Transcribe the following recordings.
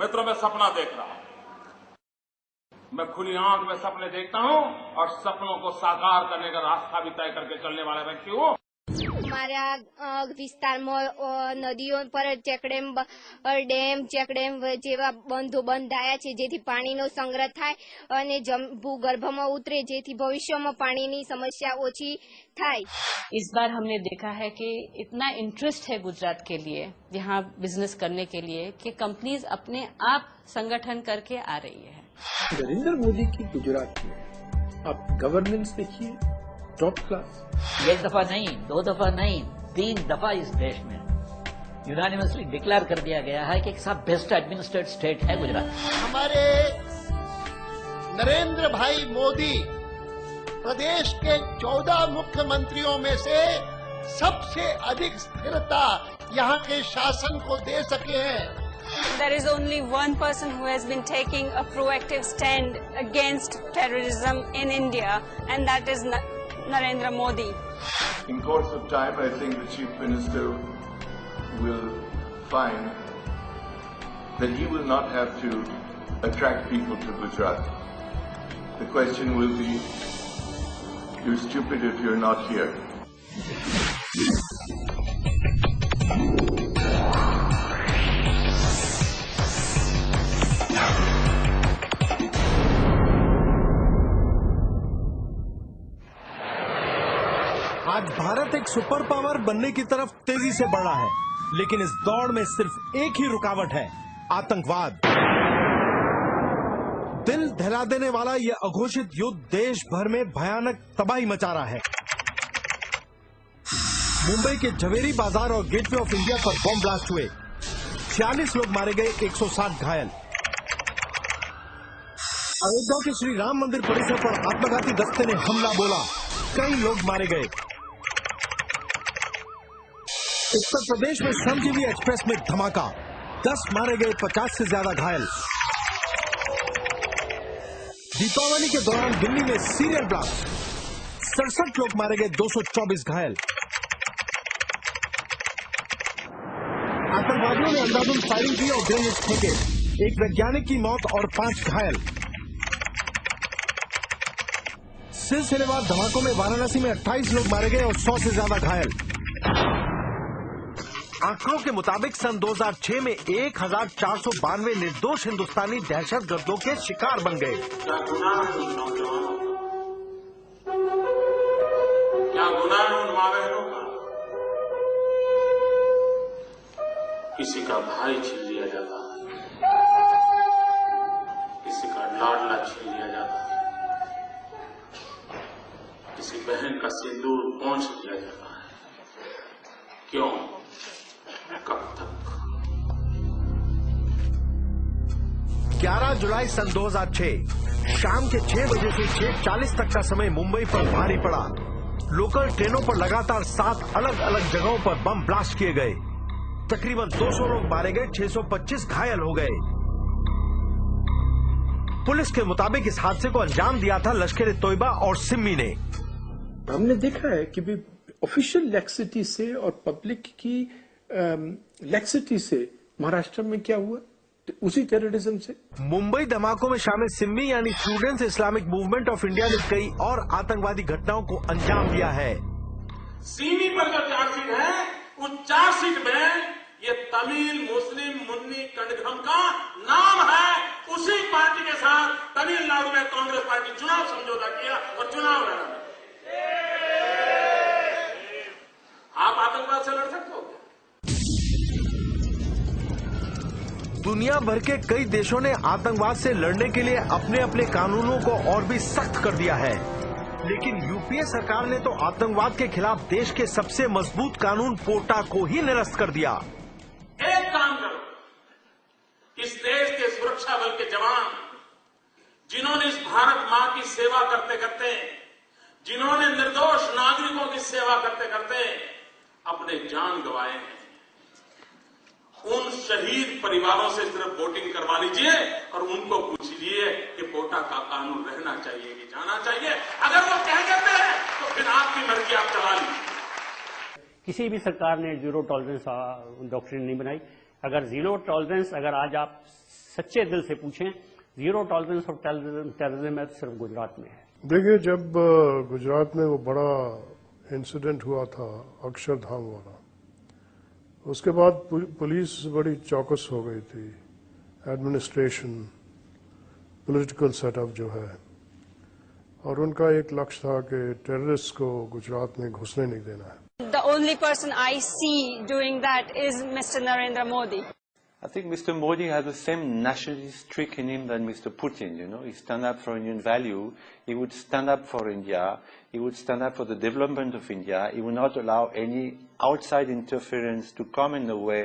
मित्रों, मैं सपना देख रहा हूं। मैं खुली आंख में सपने देखता हूं और सपनों को साकार करने का रास्ता भी तय करके चलने वाला व्यक्ति हूं। અમારા વિસ્તારમાં નદીઓ પર ડેમ ચેકડેમ જેવા બંધો બંધાયા છે, જેથી પાણીનો સંગ્રહ થાય અને ભૂગર્ભમાં ઉતરે, જેથી ભવિષ્યમાં પાણીની સમસ્યા ઓછી થાય। इस बार हमने देखा है कि इतना इंटरेस्ट है गुजरात के लिए यहाँ बिजनेस करने के लिए कि कंपनीज अपने आप संगठन करके आ रही है। नरेंद्र मोदी की गुजरात में आप गवर्नेंस देखिए, टॉप क्लास। एक दफा नहीं, दो दफा नहीं, 3 दफा इस देश में यूनानिमसली डिक्लेयर कर दिया गया है कि सब बेस्ट एडमिनिस्ट्रेटेड स्टेट है गुजरात। हमारे नरेंद्र भाई मोदी प्रदेश के 14 मुख्यमंत्रियों में से सबसे अधिक स्थिरता यहाँ के शासन को दे सके हैं। There is only one person who has been taking a proactive stand against terrorism in India, and that is Narendra Modi. In course of time, I think the Chief Minister will find that he will not have to attract people to Gujarat. The question will be, you're stupid if you're not here. आज भारत एक super power बनने की तरफ तेजी से बढ़ रहा है, लेकिन इस दौड़ में सिर्फ एक ही रुकावट है, आतंकवाद। दिल दहला देने वाला यह अघोषित युद्ध देश भर में भयानक तबाही मचा रहा है। मुंबई के झवेरी बाजार और गेटवे ऑफ इंडिया पर बम ब्लास्ट हुए, 46 लोग मारे गए, 160 घायल। अयोध्या के श्री राम मंदिर परिसर पर आत्मघाती दस्ते ने हमला बोला, कई लोग मारे गए। उत्तर प्रदेश में श्रमजीवी एक्सप्रेस में धमाका, 10 मारे गए, 50 से ज्यादा घायल। दीपावली के दौरान दिल्ली में सीरियल ब्लास्ट, 67 लोग मारे गए, 224 घायल। आतंकवादियों ने अंधाधुंध फायरिंग की और ग्रेनेड फेंके, एक वैज्ञानिक की मौत और 5 घायल। सिलसिलेवार धमाकों में वाराणसी में 28 लोग मारे गए और 100 से ज्यादा घायल। आंकड़ों के मुताबिक सन 2006 में 1492 निर्दोष हिंदुस्तानी दहशतगर्दों के शिकार बन गए। क्या गुनाह है उन माँ बहनों का? किसी का भाई छीन लिया जाता है, किसी का लाडला छीन लिया जाता है, किसी बहन का सिंदूर पहुंच लिया जाता है। क्यों? कब तक? 11 जुलाई सन 2006 शाम के 6 बजे से 6:40 तक का समय मुंबई पर भारी पड़ा। लोकल ट्रेनों पर लगातार 7 अलग अलग जगहों पर बम ब्लास्ट किए गए। तकरीबन 200 लोग मारे गए, 625 घायल हो गए। पुलिस के मुताबिक इस हादसे को अंजाम दिया था लश्कर तोयबा और सिम्मी ने। हमने देखा है कि भी ऑफिशियल लैक्सिटी से और पब्लिक की लैक्सिटी से महाराष्ट्र में क्या हुआ, उसी टेररिज्म से। मुंबई धमाकों में शामिल सिम्मी यानी students Islamic movement of India ने कई और आतंकवादी घटनाओं को अंजाम दिया है। सीमी पर जो चार्जशीट है, उस चार्जशीट में ये तमिल मुस्लिम मुन्नी कणगम का नाम है। उसी पार्टी के साथ तमिलनाडु में कांग्रेस पार्टी चुनाव समझौता किया और चुनाव लड़ा। आप आतंकवाद से लड़ सकते हो? दुनिया भर के कई देशों ने आतंकवाद से लड़ने के लिए अपने अपने कानूनों को और भी सख्त कर दिया है, लेकिन यूपीए सरकार ने तो आतंकवाद के खिलाफ देश के सबसे मजबूत कानून पोटा को ही निरस्त कर दिया। एक काम करो, इस देश के सुरक्षा बल के जवान जिन्होंने इस भारत मां की सेवा करते करते, जिन्होंने निर्दोष नागरिकों की सेवा करते करते अपने जान गंवाए हैं, उन शहीद परिवारों से सिर्फ वोटिंग करवा लीजिए और उनको पूछिए कि पोटा का कानून रहना चाहिए कि जाना चाहिए। अगर वो कह देते हैं तो फिर आपकी मर्जी, आप चला लीजिए। किसी भी सरकार ने जीरो टॉलरेंस डॉक्ट्रिन नहीं बनाई। अगर जीरो टॉलरेंस अगर आज आप सच्चे दिल से पूछें, जीरो टॉलरेंस ऑफ टेररिज्म है सिर्फ गुजरात में है। देखिए, जब गुजरात में वो बड़ा इंसिडेंट हुआ था अक्षरधाम वाला, उसके बाद पुलिस बड़ी चौकस हो गई थी, एडमिनिस्ट्रेशन, पॉलिटिकल सेटअप जो है, और उनका एक लक्ष्य था कि टेररिस्ट को गुजरात में घुसने नहीं देना है। The only person I see doing that is Mr. Narendra Modi. I think Mr. Modi has the same nationalist streak in him than Mr. Putin, you know. He stand up for Indian value. He would stand up for India. He would stand up for the development of India. He would not allow any outside interference to come in the way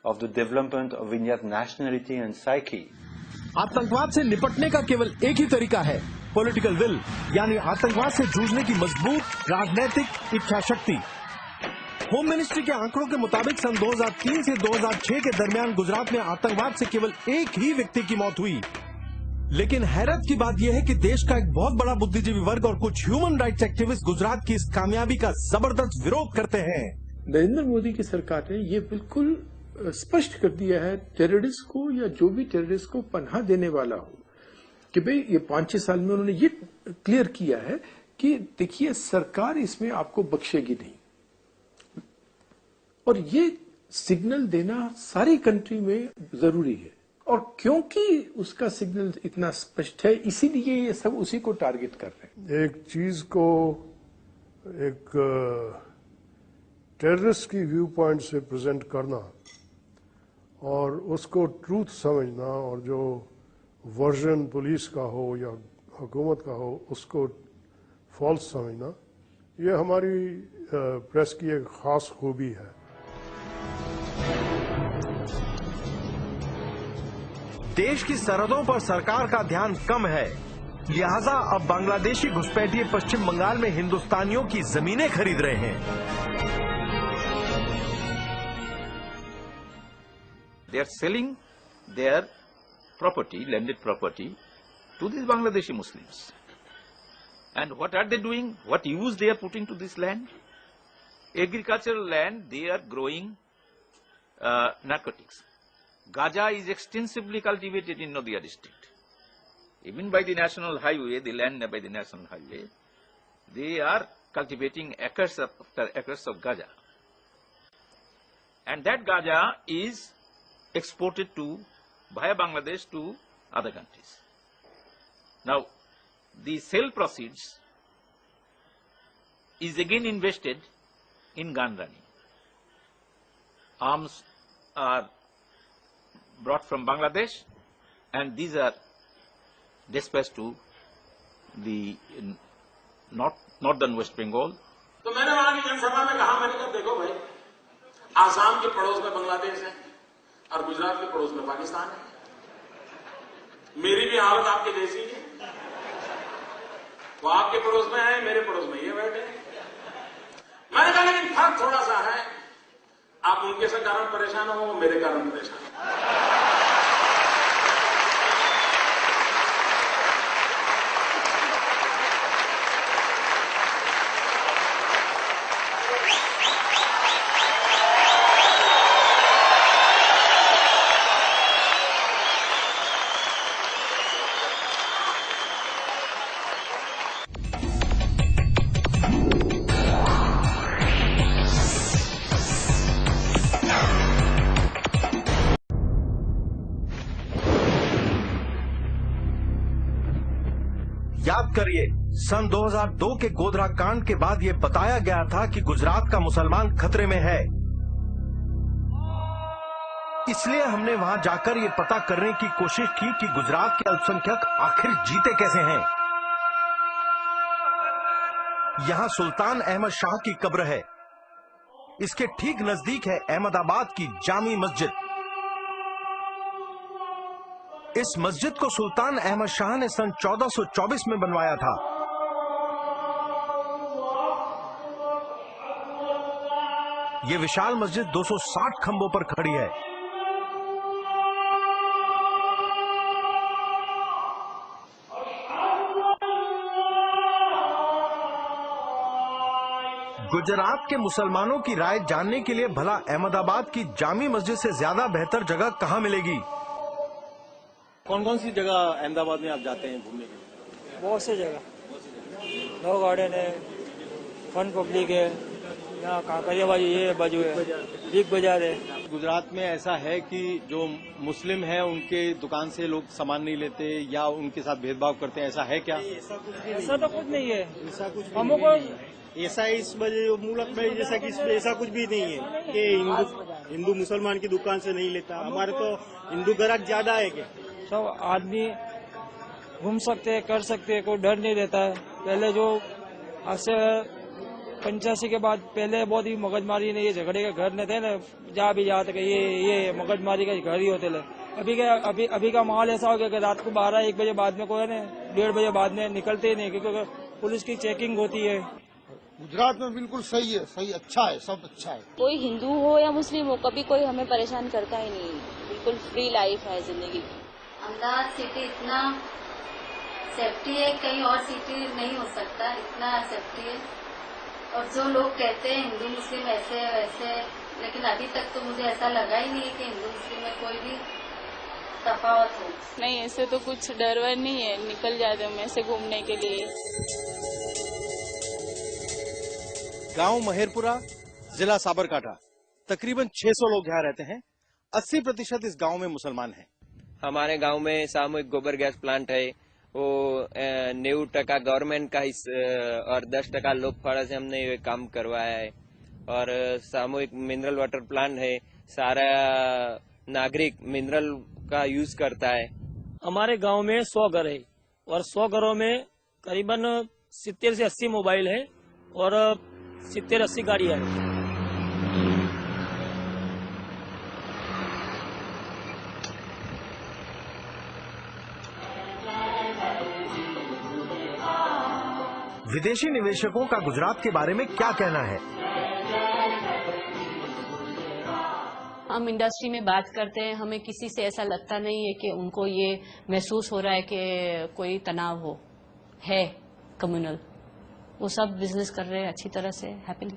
of the development of India's nationality and psyche. आतंकवाद से निपटने का केवल एक ही तरीका है, political will, यानी आतंकवाद से जूझने की मजबूत राजनीतिक इच्छा शक्ति। होम मिनिस्ट्री के आंकड़ों के मुताबिक सन 2003 से 2006 के दरमियान गुजरात में आतंकवाद से केवल एक ही व्यक्ति की मौत हुई। लेकिन हैरत की बात यह है कि देश का एक बहुत बड़ा बुद्धिजीवी वर्ग और कुछ ह्यूमन राइट्स एक्टिविस्ट गुजरात की इस कामयाबी का जबरदस्त विरोध करते हैं। नरेंद्र मोदी की सरकार ने ये बिल्कुल स्पष्ट कर दिया है टेररिस्ट को, या जो भी टेररिस्ट को पनाह देने वाला हो, कि भाई ये 5-6 साल में उन्होंने ये क्लियर किया है कि देखिए सरकार इसमें आपको बख्शेगी नहीं। और ये सिग्नल देना सारी कंट्री में जरूरी है, और क्योंकि उसका सिग्नल इतना स्पष्ट है इसीलिए ये सब उसी को टारगेट कर रहे हैं। एक चीज को एक टेररिस्ट की व्यू पॉइंट से प्रेजेंट करना और उसको ट्रूथ समझना, और जो वर्जन पुलिस का हो या हुकूमत का हो उसको फॉल्स समझना, ये हमारी प्रेस की एक खास खूबी है। देश की सरहदों पर सरकार का ध्यान कम है, लिहाजा अब बांग्लादेशी घुसपैठिए पश्चिम बंगाल में हिंदुस्तानियों की जमीनें खरीद रहे हैं। They are selling their property, landed property, to these Bangladeshi Muslims. And what are they doing? What use they are putting to this land? Agricultural land, they are growing narcotics. Gaja is extensively cultivated in Nadia district. Even by the national highway, the land by the national highway, they are cultivating acres of Gaja. And that Gaja is exported via Bangladesh to other countries. Now, the sale proceeds is again invested in gun running. Arms are brought from Bangladesh and these are dispatched to the northern West Bengal. तो मैंने वहां की जनसभा में कहा, मैंने कहा देखो भाई, आसाम के पड़ोस में बांग्लादेश है और गुजरात के पड़ोस में पाकिस्तान है। मेरी भी हालत आपके जैसी है, वो आपके पड़ोस में है, मेरे पड़ोस में ये बैठे हैं। मैंने कहा लेकिन फर्क थोड़ा सा है, आप उनके से कारण परेशान हो, वो मेरे कारण परेशान हो। याद करिए, सन 2002 के गोधरा कांड के बाद यह बताया गया था कि गुजरात का मुसलमान खतरे में है। इसलिए हमने वहां जाकर यह पता करने की कोशिश की कि गुजरात के अल्पसंख्यक आखिर जीते कैसे हैं। यहां सुल्तान अहमद शाह की कब्र है। इसके ठीक नजदीक है अहमदाबाद की जामी मस्जिद। इस मस्जिद को सुल्तान अहमद शाह ने सन 1424 में बनवाया था। यह विशाल मस्जिद 260 खंभों पर खड़ी है। गुजरात के मुसलमानों की राय जानने के लिए भला अहमदाबाद की जामी मस्जिद से ज्यादा बेहतर जगह कहां मिलेगी? कौन कौन सी जगह अहमदाबाद में आप जाते हैं घूमने के लिए? बहुत सी जगह, लो गार्डन है, फन पब्लिक है, यहाँ काकरियाबाजी ये बाजू है, बिग बाजार है। गुजरात में ऐसा है कि जो मुस्लिम है उनके दुकान से लोग सामान नहीं लेते या उनके साथ भेदभाव करते हैं, ऐसा है क्या? ऐसा तो कुछ नहीं है, ऐसा कुछ हमको ऐसा इस मूलक में जैसा कि इसमें ऐसा कुछ भी नहीं है कि हिंदू मुसलमान की दुकान से नहीं लेता। हमारे तो हिंदू ग्राहक ज्यादा है कि सब आदमी घूम सकते हैं, कर सकते हैं, कोई डर नहीं रहता है। पहले जो आज से 85 के बाद पहले बहुत ही मगजमारी ने ये झगड़े के घर न थे ना, जहाँ भी जाते ये मगजमारी के घर ही होते थे। अभी का माहौल ऐसा हो गया कि रात को 12-1 बजे बाद में कोई ना 1:30 बजे बाद में निकलते ही नहीं, क्योंकि पुलिस की चेकिंग होती है। गुजरात में बिल्कुल सही है, सही अच्छा है, सब अच्छा है। कोई हिंदू हो या मुस्लिम हो, कभी कोई हमें परेशान करता ही नहीं। बिल्कुल फ्री लाइफ है जिंदगी। अहमदाबाद सिटी इतना सेफ्टी है, कहीं और सिटी नहीं हो सकता, इतना सेफ्टी है। और जो लोग कहते हैं हिंदू मुस्लिम ऐसे है वैसे है, लेकिन अभी तक तो मुझे ऐसा लगा ही नहीं है कि हिंदू मुस्लिम में कोई भी तफावत हो। नहीं, ऐसे तो कुछ डर वर नहीं है, निकल जाते हम ऐसे घूमने के लिए। गांव महेरपुरा, जिला साबरकांठा, तकरीबन 600 लोग यहाँ रहते हैं। 80% इस गांव में मुसलमान हैं। हमारे गांव में सामूहिक गोबर गैस प्लांट है, वो 90% गवर्नमेंट का और 10% लोक फाड़ा से हमने ये काम करवाया है। और सामूहिक मिनरल वाटर प्लांट है, सारा नागरिक मिनरल का यूज करता है। हमारे गांव में 100 घर है और 100 घरों में करीबन 70 से 80 मोबाइल है और 70-80 गाड़ियां हैं। विदेशी निवेशकों का गुजरात के बारे में क्या कहना है? हम इंडस्ट्री में बात करते हैं, हमें किसी से ऐसा लगता नहीं है कि उनको ये महसूस हो रहा है कि कोई तनाव है कम्युनल। वो सब बिजनेस कर रहे हैं अच्छी तरह से, हैप्पीली।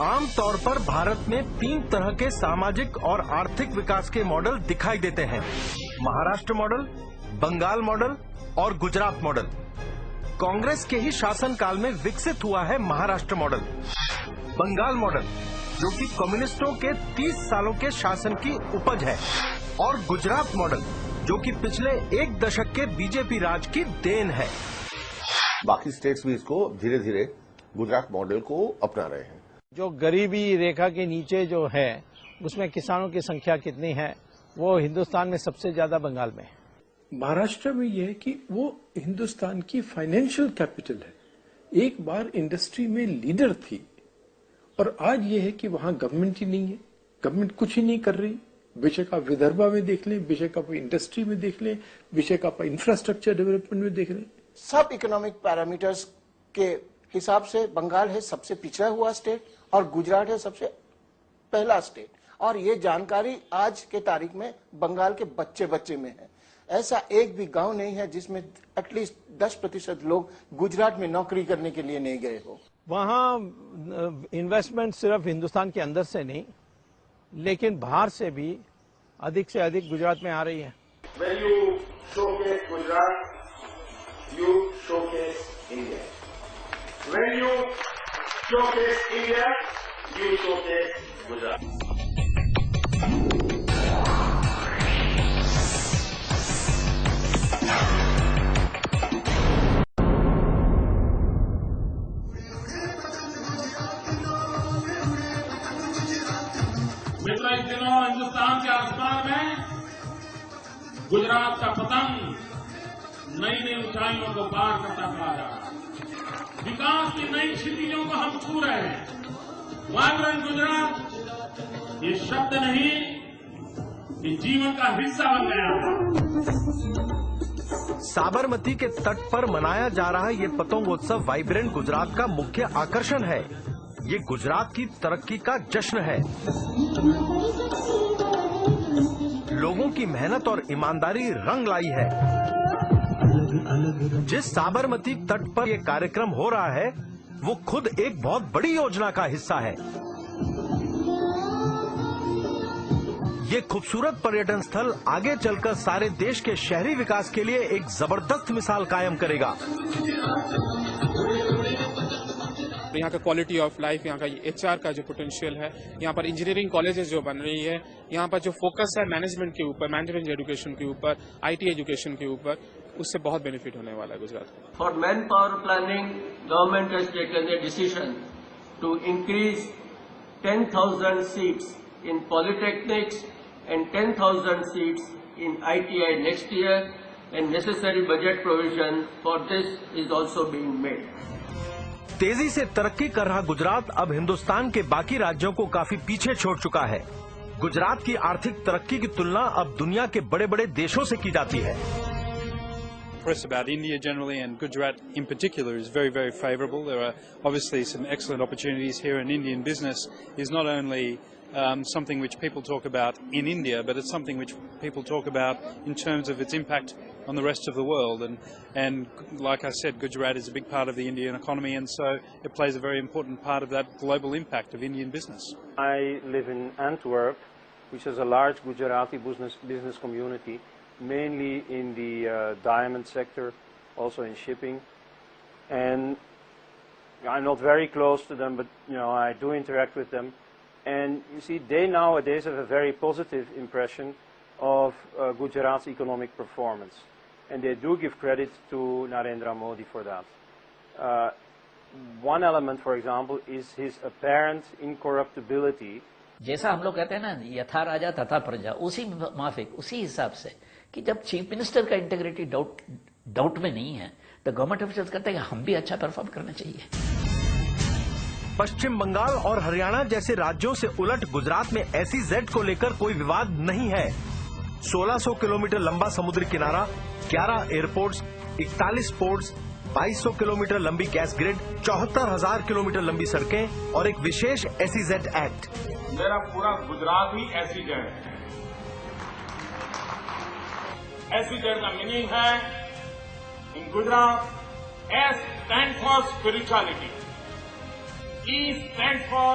आमतौर पर भारत में 3 तरह के सामाजिक और आर्थिक विकास के मॉडल दिखाई देते हैं: महाराष्ट्र मॉडल, बंगाल मॉडल और गुजरात मॉडल। कांग्रेस के ही शासनकाल में विकसित हुआ है महाराष्ट्र मॉडल। बंगाल मॉडल, जो कि कम्युनिस्टों के 30 सालों के शासन की उपज है, और गुजरात मॉडल, जो कि पिछले 1 दशक के बीजेपी राज की देन है। बाकी स्टेट्स भी इसको धीरे धीरे गुजरात मॉडल को अपना रहे हैं। जो गरीबी रेखा के नीचे जो है, उसमें किसानों की संख्या कितनी है, वो हिंदुस्तान में सबसे ज्यादा बंगाल में है। महाराष्ट्र में यह है कि वो हिंदुस्तान की फाइनेंशियल कैपिटल है, एक बार इंडस्ट्री में लीडर थी, और आज ये है कि वहां गवर्नमेंट ही नहीं है, गवर्नमेंट कुछ ही नहीं कर रही। बेशक आप विदर्भा में देख लें, बेशक आप इंडस्ट्री में देख लें, बेशक आप इंफ्रास्ट्रक्चर डेवलपमेंट में देख लें। सब इकोनॉमिक पैरामीटर्स के हिसाब से बंगाल है सबसे पिछड़ा हुआ स्टेट और गुजरात है सबसे पहला स्टेट। और ये जानकारी आज के तारीख में बंगाल के बच्चे बच्चे में है। ऐसा एक भी गांव नहीं है जिसमें एटलीस्ट 10% लोग गुजरात में नौकरी करने के लिए नहीं गए हो। वहाँ इन्वेस्टमेंट सिर्फ हिंदुस्तान के अंदर से नहीं, लेकिन बाहर से भी अधिक से अधिक गुजरात में आ रही है। When you showcase Gujarat, you showcase India. When you showcase India, you showcase Gujarat. मित्रों, इस दिनों हिंदुस्तान के आसमान में गुजरात का पतंग नई नई ऊंचाइयों को पार करता चला जा रहा है। विकास की नई क्षितिजों को हम छू रहे हैं। वाइब्रेंट गुजरात ये शब्द नहीं, ये जीवन का हिस्सा बन गया है। साबरमती के तट पर मनाया जा रहा ये पतंगोत्सव वाइब्रेंट गुजरात का मुख्य आकर्षण है। ये गुजरात की तरक्की का जश्न है। लोगों की मेहनत और ईमानदारी रंग लाई है। जिस साबरमती तट पर यह कार्यक्रम हो रहा है, वो खुद एक बहुत बड़ी योजना का हिस्सा है। ये खूबसूरत पर्यटन स्थल आगे चलकर सारे देश के शहरी विकास के लिए एक जबरदस्त मिसाल कायम करेगा। यहाँ का क्वालिटी ऑफ लाइफ, यहाँ का HR का जो पोटेंशियल है, यहाँ पर इंजीनियरिंग कॉलेजेस जो बन रही है, यहाँ पर जो फोकस है मैनेजमेंट के ऊपर, मैनेजमेंट एजुकेशन के ऊपर, IT एजुकेशन के ऊपर, उससे बहुत बेनिफिट होने वाला है गुजरात को। For man power planning, government has taken a decision to increase 10,000 seats in polytechnics and 10,000 seats in ITI next year, and necessary budget provision for this is also being made. तेजी से तरक्की कर रहा गुजरात अब हिंदुस्तान के बाकी राज्यों को काफी पीछे छोड़ चुका है। गुजरात की आर्थिक तरक्की की तुलना अब दुनिया के बड़े बड़े देशों से की जाती है। Press about India generally and Gujarat in particular is very, very favourable. There are obviously some excellent opportunities here, and Indian business is not only something which people talk about in India, but it's something which people talk about in terms of its impact on the rest of the world. And like I said, Gujarat is a big part of the Indian economy, and so it plays a very important part of that global impact of Indian business. I live in Antwerp, which is a large Gujarati business community, mainly in the diamond sector, also in shipping. And I'm not very close to them, but I do interact with them. And you see, they nowadays have a very positive impression of Gujarat's economic performance. And they do give credit to Narendra Modi for that. One element, for example, is his apparent incorruptibility. जैसा हम लोग कहते हैं ना, यथा राजा तथा प्रजा, उसी माफिक, उसी हिसाब से कि जब चीफ मिनिस्टर का इंटेग्रिटी डाउट में नहीं है, तो गवर्नमेंट ऑफिसर्स कहते हैं कि हम भी अच्छा परफॉर्म करना चाहिए। पश्चिम बंगाल और हरियाणा जैसे राज्यों से उलट गुजरात में SEZ को लेकर कोई विवाद नहीं है। 1600 किलोमीटर लंबा समुद्री किनारा, 11 एयरपोर्ट्स, 41 पोर्ट्स, 2200 किलोमीटर लंबी गैस ग्रिड, 74,000 किलोमीटर लंबी सड़कें और एक विशेष SEZ एक्ट। मेरा पूरा गुजरात ही SEZ है। SEZ का मीनिंग है इन Gujarat, S stands for spirituality, E stands for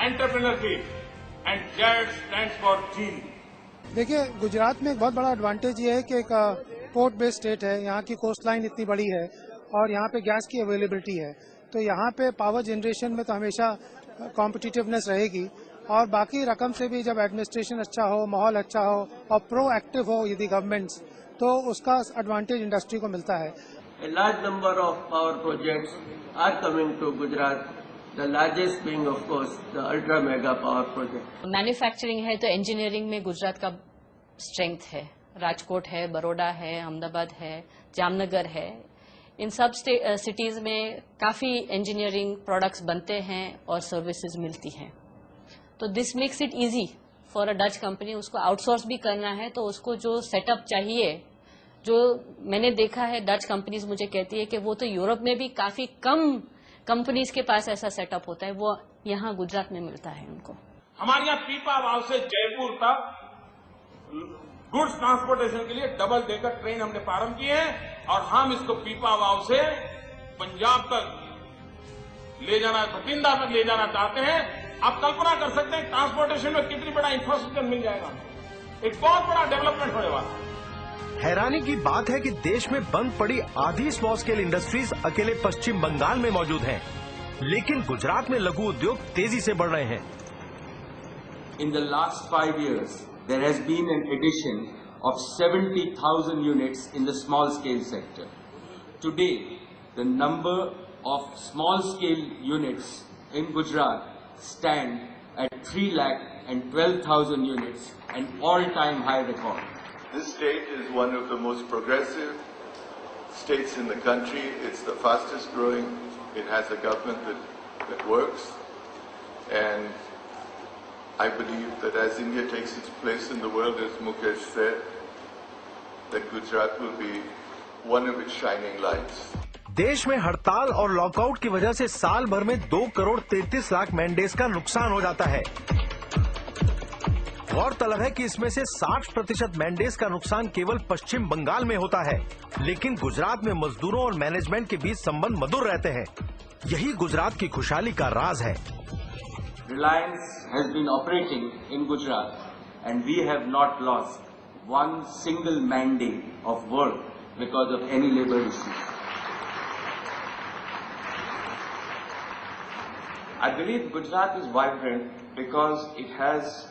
entrepreneurship and Z stands for G। देखिए, गुजरात में एक बहुत बड़ा एडवांटेज ये है कि एक पोर्ट बेस्ड स्टेट है, यहाँ की कोस्ट लाइन इतनी बड़ी है और यहाँ पे गैस की अवेलेबिलिटी है, तो यहाँ पे पावर जनरेशन में तो हमेशा कॉम्पिटिटिवनेस रहेगी। और बाकी रकम से भी जब एडमिनिस्ट्रेशन अच्छा हो, माहौल अच्छा हो और प्रोएक्टिव हो यदि गवर्नमेंट्स, तो उसका एडवांटेज इंडस्ट्री को मिलता है। A large number of power projects are coming to Gujarat, the largest being of course the ultra mega power project। Manufacturing है तो इंजीनियरिंग में गुजरात का स्ट्रेंथ है। राजकोट है, बड़ौदा है, अहमदाबाद है, जामनगर है, इन सब सिटीज में काफी इंजीनियरिंग प्रोडक्ट्स बनते हैं और सर्विसेज मिलती हैं। तो this makes it easy for a Dutch company. उसको आउटसोर्स भी करना है तो उसको जो सेटअप चाहिए, जो मैंने देखा है डच कंपनीज मुझे कहती है कि वो तो यूरोप में भी काफी कम कंपनीज के पास ऐसा सेटअप होता है, वो यहाँ गुजरात में मिलता है उनको। हमारे यहाँ पीपा वाव से जयपुर तक गुड्स ट्रांसपोर्टेशन के लिए डबल डेकर ट्रेन हमने प्रारंभ की है और हम इसको पीपा वाव से पंजाब तक ले जाना, बठिंडा तक ले जाना चाहते हैं। आप कल्पना कर सकते हैं ट्रांसपोर्टेशन में कितनी बड़ा इंफ्रास्ट्रक्चर मिल जाएगा, एक बहुत बड़ा डेवलपमेंट होने वाला है। हैरानी की बात है कि देश में बंद पड़ी आधी स्मॉल स्केल इंडस्ट्रीज अकेले पश्चिम बंगाल में मौजूद हैं, लेकिन गुजरात में लघु उद्योग तेजी से बढ़ रहे हैं। In the last 5 years, there has been an addition of 70,000 units in the small scale sector. Today, the number of small scale units in Gujarat stand at 3,12,000 units, an all-time high record. This state is one of the most progressive states in the country. It's the fastest growing. It has a government that works. And I believe that as India takes its place in the world, as Mukesh said, that Gujarat will be one of its shining lights. देश में हड़ताल और lockout की वजह से साल भर में 2 करोड़ 33 लाख मैंडेज का नुकसान हो जाता है। गौरतलब है कि इसमें से 60% मैंडेज का नुकसान केवल पश्चिम बंगाल में होता है, लेकिन गुजरात में मजदूरों और मैनेजमेंट के बीच संबंध मधुर रहते हैं। यही गुजरात की खुशहाली का राज है। Reliance has been operating in Gujarat and we have not lost one single mandate of work because of any labor issues. I believe Gujarat is vibrant because it has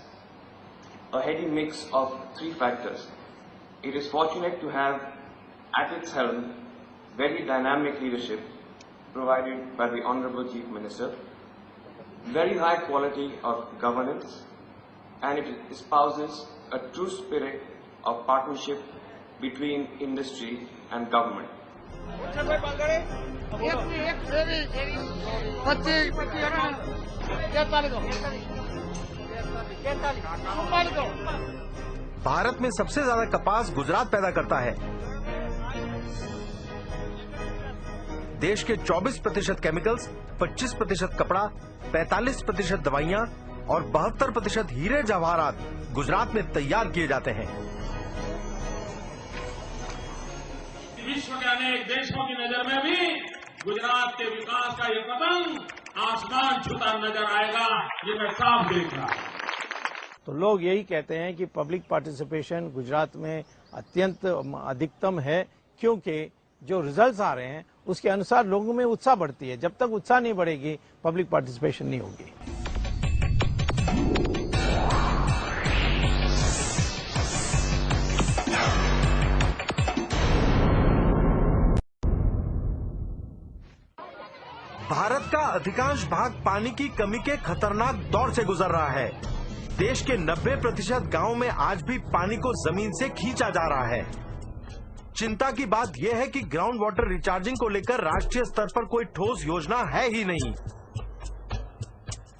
a heady mix of three factors. It is fortunate to have at its helm very dynamic leadership provided by the Honorable Chief Minister, very high quality of governance, and it espouses a true spirit of partnership between industry and government. Bharat में सबसे ज्यादा कपास गुजरात पैदा करता है। देश के 24% chemicals, 25% कपड़ा, 45% दवाइयां और 72% हीरे जवाहरात गुजरात में तैयार किए जाते हैं। विश्व के अनेक देशों की नजर में भी गुजरात के विकास का ये पतंग आसमान छूता नजर आएगा, ये मैं साफ देख रहा हूं। तो लोग यही कहते हैं कि पब्लिक पार्टिसिपेशन गुजरात में अत्यंत अधिकतम है, क्योंकि जो रिजल्ट्स आ रहे हैं उसके अनुसार लोगों में उत्साह बढ़ती है। जब तक उत्साह नहीं बढ़ेगी, पब्लिक पार्टिसिपेशन नहीं होगी। भारत का अधिकांश भाग पानी की कमी के खतरनाक दौर से गुजर रहा है। देश के 90% गांवों में आज भी पानी को जमीन से खींचा जा रहा है। चिंता की बात यह है कि ग्राउंड वाटर रिचार्जिंग को लेकर राष्ट्रीय स्तर पर कोई ठोस योजना है ही नहीं।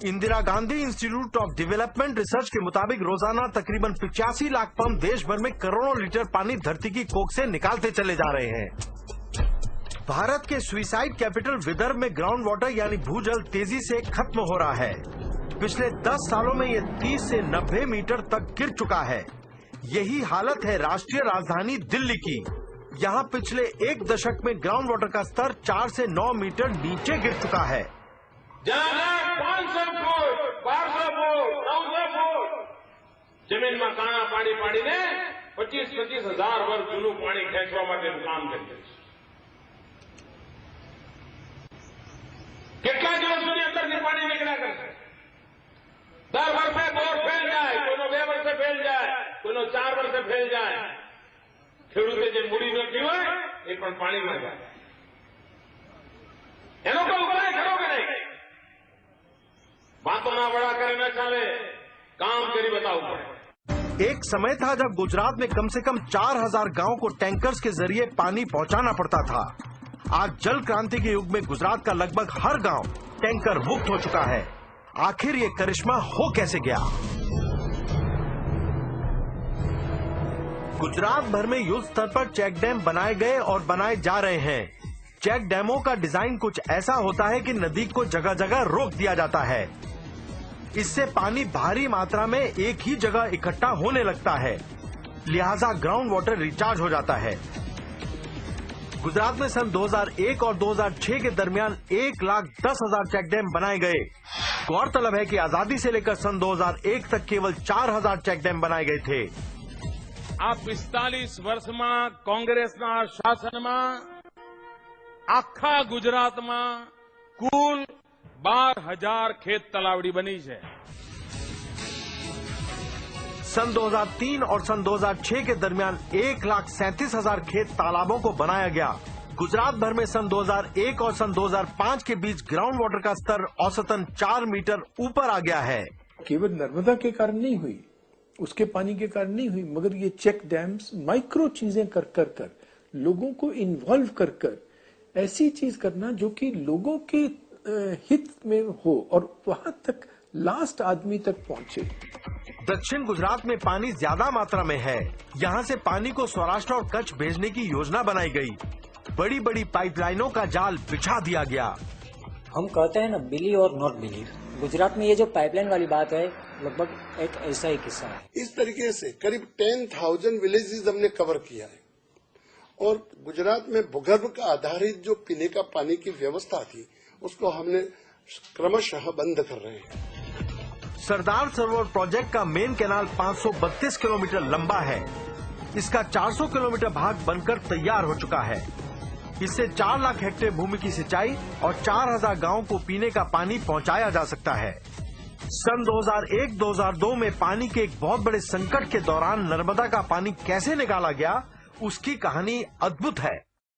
Indira Gandhi institute of development research के मुताबिक रोजाना तकरीबन 85 लाख पंप देश भर में करोड़ों लीटर पानी धरती की कोख से निकालते चले जा रहे हैं। भारत के सुइसाइड कैपिटल विदर्भ में ग्राउंड वाटर यानी भूजल तेजी से खत्म हो रहा है। पिछले 10 सालों में ये 30 से 90 मीटर तक गिर चुका है। यही हालत है राष्ट्रीय राजधानी दिल्ली की। यहाँ पिछले एक दशक में ग्राउंड वाटर का स्तर 4 से 9 मीटर नीचे गिर चुका है। 500 फुट 1200 फुट 900 फुट जमीन में काणा पाड़ी पाड़ीने 25-25 हजार वर्ग જૂનું પાણી ખેંચવા માટેનું કામ કર્યું છે। કેટલા દિવસ સુધી અંદરથી પાણી નીકળ્યા કરશે? દર વર્ષે બોર ફેલ જાય, કોઈનો 2 વર્ષે ફેલ જાય, કોઈનો 4 વર્ષે ફેલ જાય। ખેડૂતે જે મૂડી નાખી હોય એ પણ પાણીમાં જાય। એનો કોઈ ઉપાય ખરો કે નહીં? વાતોના વડા કરે ન ચાલે, काम करी बताओ पड़े। एक समय था जब गुजरात में कम से कम 4000 गांवों को टैंकर्स के जरिए पानी पहुंचाना पड़ता था। आज जल क्रांति के युग में गुजरात का लगभग हर गांव टैंकर मुक्त हो चुका है। आखिर ये करिश्मा हो कैसे गया? गुजरात भर में युद्ध स्तर पर चेक डैम बनाए गए और बनाए जा रहे हैं। चेक डैमों का डिजाइन कुछ ऐसा होता है कि नदी को जगह जगह रोक दिया जाता है। इससे पानी भारी मात्रा में एक ही जगह इकट्ठा होने लगता है, लिहाजा ग्राउंड वाटर रिचार्ज हो जाता है। गुजरात में सन 2001 और 2006 के दरमियान 1,10,000 चेक डैम बनाए गए। गौरतलब है कि आजादी से लेकर सन 2001 तक केवल 4,000 चेक डैम बनाए गए थे। आ 45 वर्ष में कांग्रेस शासन में आखा गुजरात में कुल 12,000 खेत तलावड़ी बनी है। सन 2003 और सन 2006 के दरमियान 1,37,000 खेत तालाबों को बनाया गया। गुजरात भर में सन 2001 और सन 2005 के बीच ग्राउंड वाटर का स्तर औसतन 4 मीटर ऊपर आ गया है। केवल नर्मदा के कारण नहीं हुई, उसके पानी के कारण नहीं हुई, मगर ये चेक डैम्स माइक्रो चीजें कर कर कर लोगों को इन्वॉल्व कर कर ऐसी चीज करना जो कि लोगों के हित में हो और वहां तक लास्ट आदमी तक पहुंचे। दक्षिण गुजरात में पानी ज्यादा मात्रा में है। यहाँ से पानी को सौराष्ट्र और कच्छ भेजने की योजना बनाई गई। बड़ी बड़ी पाइपलाइनों का जाल बिछा दिया गया। हम कहते हैं ना बिलीव और नॉट बिलीव, गुजरात में ये जो पाइपलाइन वाली बात है लगभग एक ऐसा ही किस्सा है। इस तरीके से करीब 10,000 विलेजेस हमने कवर किया है और गुजरात में भूगर्भ का आधारित जो पीने का पानी की व्यवस्था थी उसको हमने क्रमशः बंद कर रहे हैं। सरदार सरोवर प्रोजेक्ट का मेन कैनाल 532 किलोमीटर लंबा है। इसका 400 किलोमीटर भाग बनकर तैयार हो चुका है। इससे 4 लाख हेक्टेयर भूमि की सिंचाई और 4000 गांवों को पीने का पानी पहुंचाया जा सकता है। सन 2001-2002 में पानी के एक बहुत बड़े संकट के दौरान नर्मदा का पानी कैसे निकाला गया, उसकी कहानी अद्भुत है।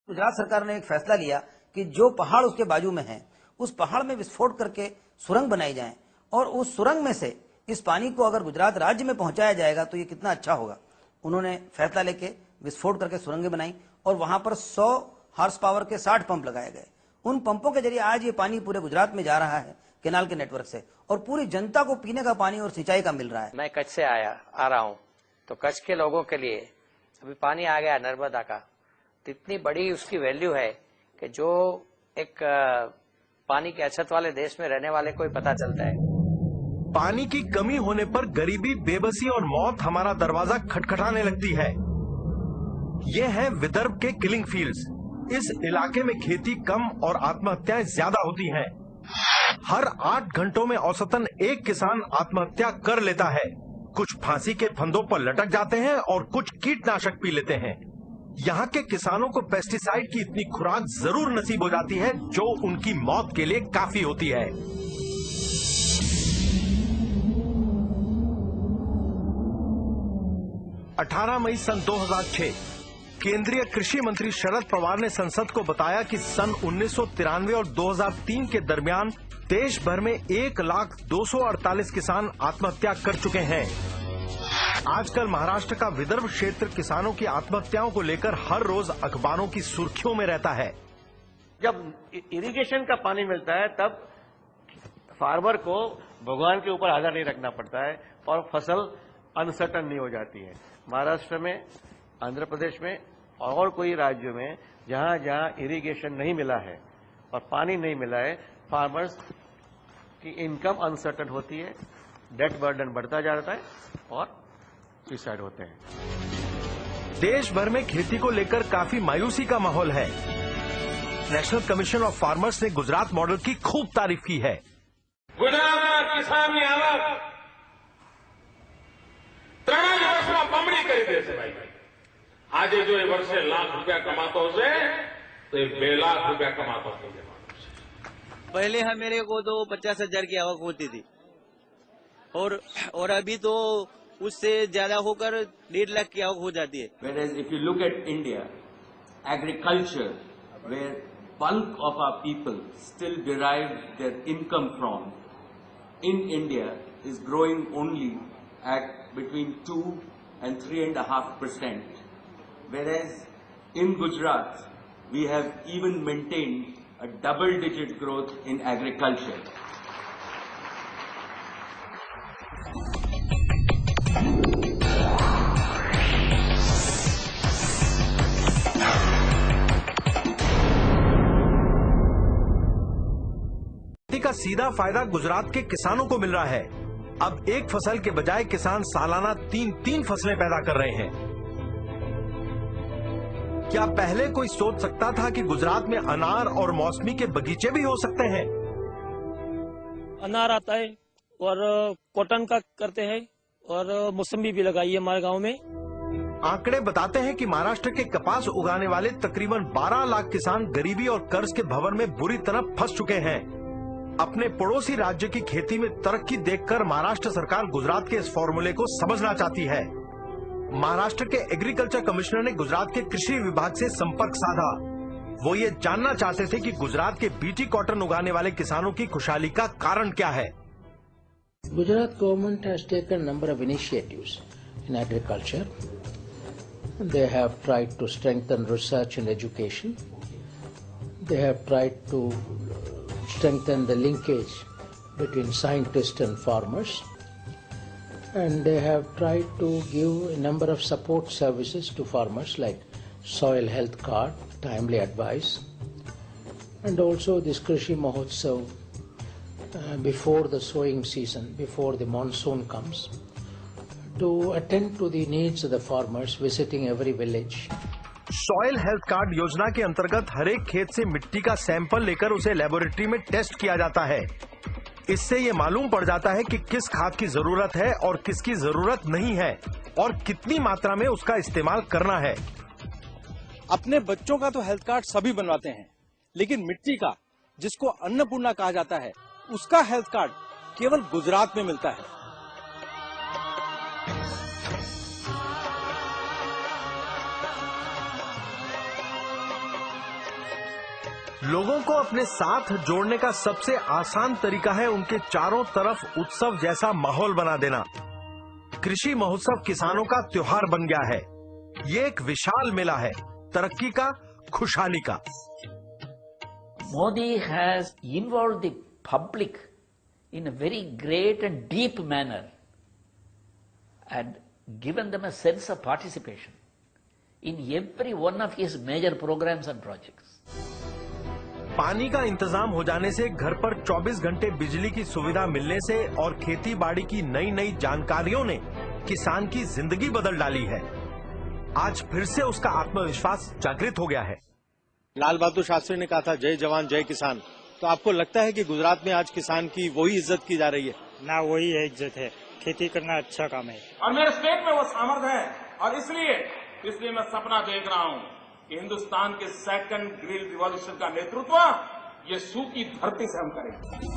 गुजरात सरकार ने एक फैसला लिया कि जो पहाड़ उसके बाजू में है, उस पहाड़ में विस्फोट करके सुरंग बनाई जाए और उस सुरंग में से इस पानी को अगर गुजरात राज्य में पहुंचाया जाएगा तो ये कितना अच्छा होगा। उन्होंने फैसला लेके विस्फोट करके सुरंगें बनाई और वहां पर 100 हार्स पावर के 60 पंप लगाए गए। उन पंपों के जरिए आज ये पानी पूरे गुजरात में जा रहा है केनाल के नेटवर्क से और पूरी जनता को पीने का पानी और सिंचाई का मिल रहा है। मैं कच्छ से आ रहा हूँ, तो कच्छ के लोगों के लिए अभी पानी आ गया नर्मदा का, तो इतनी बड़ी उसकी वैल्यू है कि जो एक पानी के अछत वाले देश में रहने वाले को ही पता चलता है। पानी की कमी होने पर गरीबी, बेबसी और मौत हमारा दरवाजा खटखटाने लगती है। ये है विदर्भ के किलिंग फील्ड्स। इस इलाके में खेती कम और आत्महत्याएं ज्यादा होती हैं। हर 8 घंटों में औसतन एक किसान आत्महत्या कर लेता है। कुछ फांसी के फंदों पर लटक जाते हैं और कुछ कीटनाशक पी लेते हैं। यहाँ के किसानों को पेस्टिसाइड की इतनी खुराक जरूर नसीब हो जाती है जो उनकी मौत के लिए काफी होती है। अठारह मई सन 2006 केंद्रीय कृषि मंत्री शरद पवार ने संसद को बताया कि सन 1993 और 2003 के दरमियान देश भर में 1,248,000 किसान आत्महत्या कर चुके हैं। आजकल महाराष्ट्र का विदर्भ क्षेत्र किसानों की आत्महत्याओं को लेकर हर रोज अखबारों की सुर्खियों में रहता है। जब इरिगेशन का पानी मिलता है तब फार्मर को भगवान के ऊपर आधार नहीं रखना पड़ता है और फसल अनसर्टन नहीं हो जाती है। महाराष्ट्र में, आंध्र प्रदेश में और कोई राज्यों में जहां जहां इरिगेशन नहीं मिला है और पानी नहीं मिला है, फार्मर्स की इनकम अनसर्टन होती है, डेट बर्डन बढ़ता जाता है और सुसाइड होते हैं। देश भर में खेती को लेकर काफी मायूसी का माहौल है। नेशनल कमीशन ऑफ फार्मर्स ने गुजरात मॉडल की खूब तारीफ की है। गुजरात किसान ની આવક 3 જ વર્ષમાં બમણી કરી દેશે ભાઈ। આજે જો એ વર્ષે ₹1,00,000 કમાતો હશે તો એ ₹2,00,000 કમાતો હશે। पहले मेरे को तो 50,000 की आवक होती थी और अभी तो उससे ज्यादा होकर 1.5 लाख की आवक हो जाती है। Whereas if you look at India, agriculture, where bulk of our people still derive their income from, in India is growing only at between 2 and 3.5%. Whereas in Gujarat, we have even maintained a double-digit growth in agriculture. का सीधा फायदा गुजरात के किसानों को मिल रहा है। अब एक फसल के बजाय किसान सालाना 3 फसलें पैदा कर रहे हैं। क्या पहले कोई सोच सकता था कि गुजरात में अनार और मौसमी के बगीचे भी हो सकते हैं? अनार आता है और कॉटन का करते हैं और मौसमी भी लगाई है हमारे गांव में। आंकड़े बताते हैं कि महाराष्ट्र के कपास उगाने वाले तकरीबन 12 लाख किसान गरीबी और कर्ज के भंवर में बुरी तरह फंस चुके हैं। अपने पड़ोसी राज्य की खेती में तरक्की देखकर महाराष्ट्र सरकार गुजरात के इस फॉर्मूले को समझना चाहती है। महाराष्ट्र के एग्रीकल्चर कमिश्नर ने गुजरात के कृषि विभाग से संपर्क साधा। वो ये जानना चाहते थे कि गुजरात के बीटी कॉटन उगाने वाले किसानों की खुशहाली का कारण क्या है। Gujarat government has taken a number of initiatives in agriculture. They have tried to strengthen research and education. They have tried to strengthen the linkage between scientists and farmers. And they have tried to give a number of support services to farmers like soil health card, timely advice, and also this Krishi Mahotsav before the sowing season, before the monsoon comes, to attend to the needs of the farmers, visiting every village. Soil health card योजना के अंतर्गत हर एक खेत से मिट्टी का sample लेकर उसे लेबोरेटरी में टेस्ट किया जाता है। इससे ये मालूम पड़ जाता है कि किस खाद की जरूरत है और किसकी जरूरत नहीं है और कितनी मात्रा में उसका इस्तेमाल करना है। अपने बच्चों का तो हेल्थ कार्ड सभी बनवाते हैं, लेकिन मिट्टी का, जिसको अन्नपूर्णा कहा जाता है, उसका हेल्थ कार्ड केवल गुजरात में मिलता है। लोगों को अपने साथ जोड़ने का सबसे आसान तरीका है उनके चारों तरफ उत्सव जैसा माहौल बना देना। कृषि महोत्सव किसानों का त्योहार बन गया है। ये एक विशाल मेला है, तरक्की का, खुशहाली का। Modi has involved the public in a very great and deep manner and given them a sense of participation in every one of his major programs and projects. पानी का इंतजाम हो जाने से, घर पर 24 घंटे बिजली की सुविधा मिलने से और खेती बाड़ी की नई नई जानकारियों ने किसान की जिंदगी बदल डाली है। आज फिर से उसका आत्मविश्वास जागृत हो गया है। लाल बहादुर शास्त्री ने कहा था, जय जवान जय किसान। तो आपको लगता है कि गुजरात में आज किसान की वही इज्जत की जा रही है? ना, वही है इज्जत है। खेती करना अच्छा काम है और मेरे स्टेट में वो सामर्थ्य है, और इसलिए मैं सपना देख रहा हूं कि हिंदुस्तान के सेकंड ग्रिल रिवॉल्यूशन का नेतृत्व ये सूखी धरती से हम करेंगे।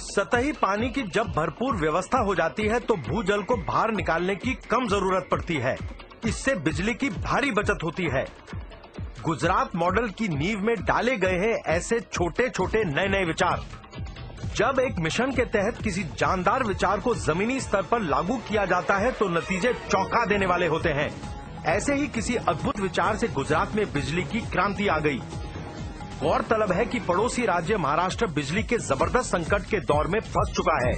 सतही पानी की जब भरपूर व्यवस्था हो जाती है तो भूजल को बाहर निकालने की कम जरूरत पड़ती है। इससे बिजली की भारी बचत होती है। गुजरात मॉडल की नींव में डाले गए हैं ऐसे छोटे छोटे नए नए विचार। जब एक मिशन के तहत किसी जानदार विचार को जमीनी स्तर पर लागू किया जाता है तो नतीजे चौंका देने वाले होते हैं। ऐसे ही किसी अद्भुत विचार से गुजरात में बिजली की क्रांति आ गई। गौरतलब है कि पड़ोसी राज्य महाराष्ट्र बिजली के जबरदस्त संकट के दौर में फंस चुका है।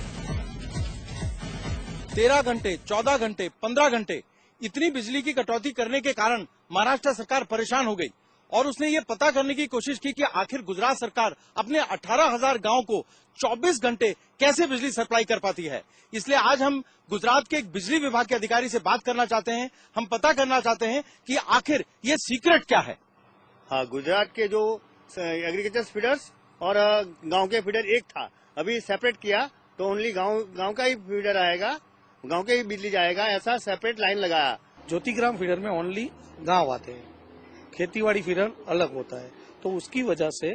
13 घंटे, 14 घंटे, 15 घंटे इतनी बिजली की कटौती करने के कारण महाराष्ट्र सरकार परेशान हो गई और उसने ये पता करने की कोशिश की कि आखिर गुजरात सरकार अपने 18,000 गांव को 24 घंटे कैसे बिजली सप्लाई कर पाती है। इसलिए आज हम गुजरात के एक बिजली विभाग के अधिकारी से बात करना चाहते हैं। हम पता करना चाहते हैं कि आखिर ये सीक्रेट क्या है। हाँ, गुजरात के जो एग्रीकल्चर फीडर्स और गांव के फीडर एक था, अभी सेपरेट किया तो ओनली गांव का ही फीडर आएगा, गांव के ही बिजली जाएगा, ऐसा सेपरेट लाइन लगाया। ज्योतिग्राम फीडर में ओनली गांव आते हैं, खेतीबाड़ी फीडर अलग होता है, तो उसकी वजह से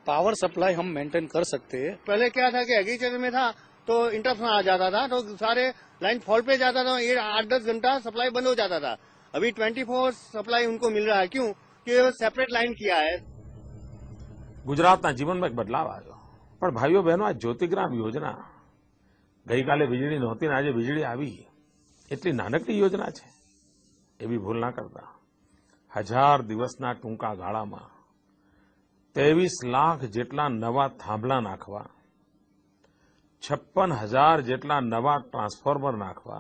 पावर सप्लाई हम मेंटेन कर सकते हैं। पहले क्या था कि एग्रीकल्चर में था तो इंटरप्शन आ जाता था तो सारे लाइन फॉल पे जाता था, ये 8-10 घंटा सप्लाई बंद हो जाता था। अभी 24 सप्लाई उनको मिल रहा है। क्यों? कि सेपरेट लाइन किया है। ગુજરાતના જીવનમાં એક બદલાવ આવ્યો, પણ ભાઈઓ બહેનો, આ જ્યોતિગ્રામ યોજના ગઈકાલે વીજળી નહોતી ને આજે વીજળી આવી, એટલી નાનકડી યોજના છે એવી ભૂલ ના કરતા। 1000 દિવસના ટૂંકા ગાળામાં 23 લાખ જેટલા નવા થાંભલા નાખવા, 56,000 જેટલા નવા ટ્રાન્સફોર્મર નાખવા,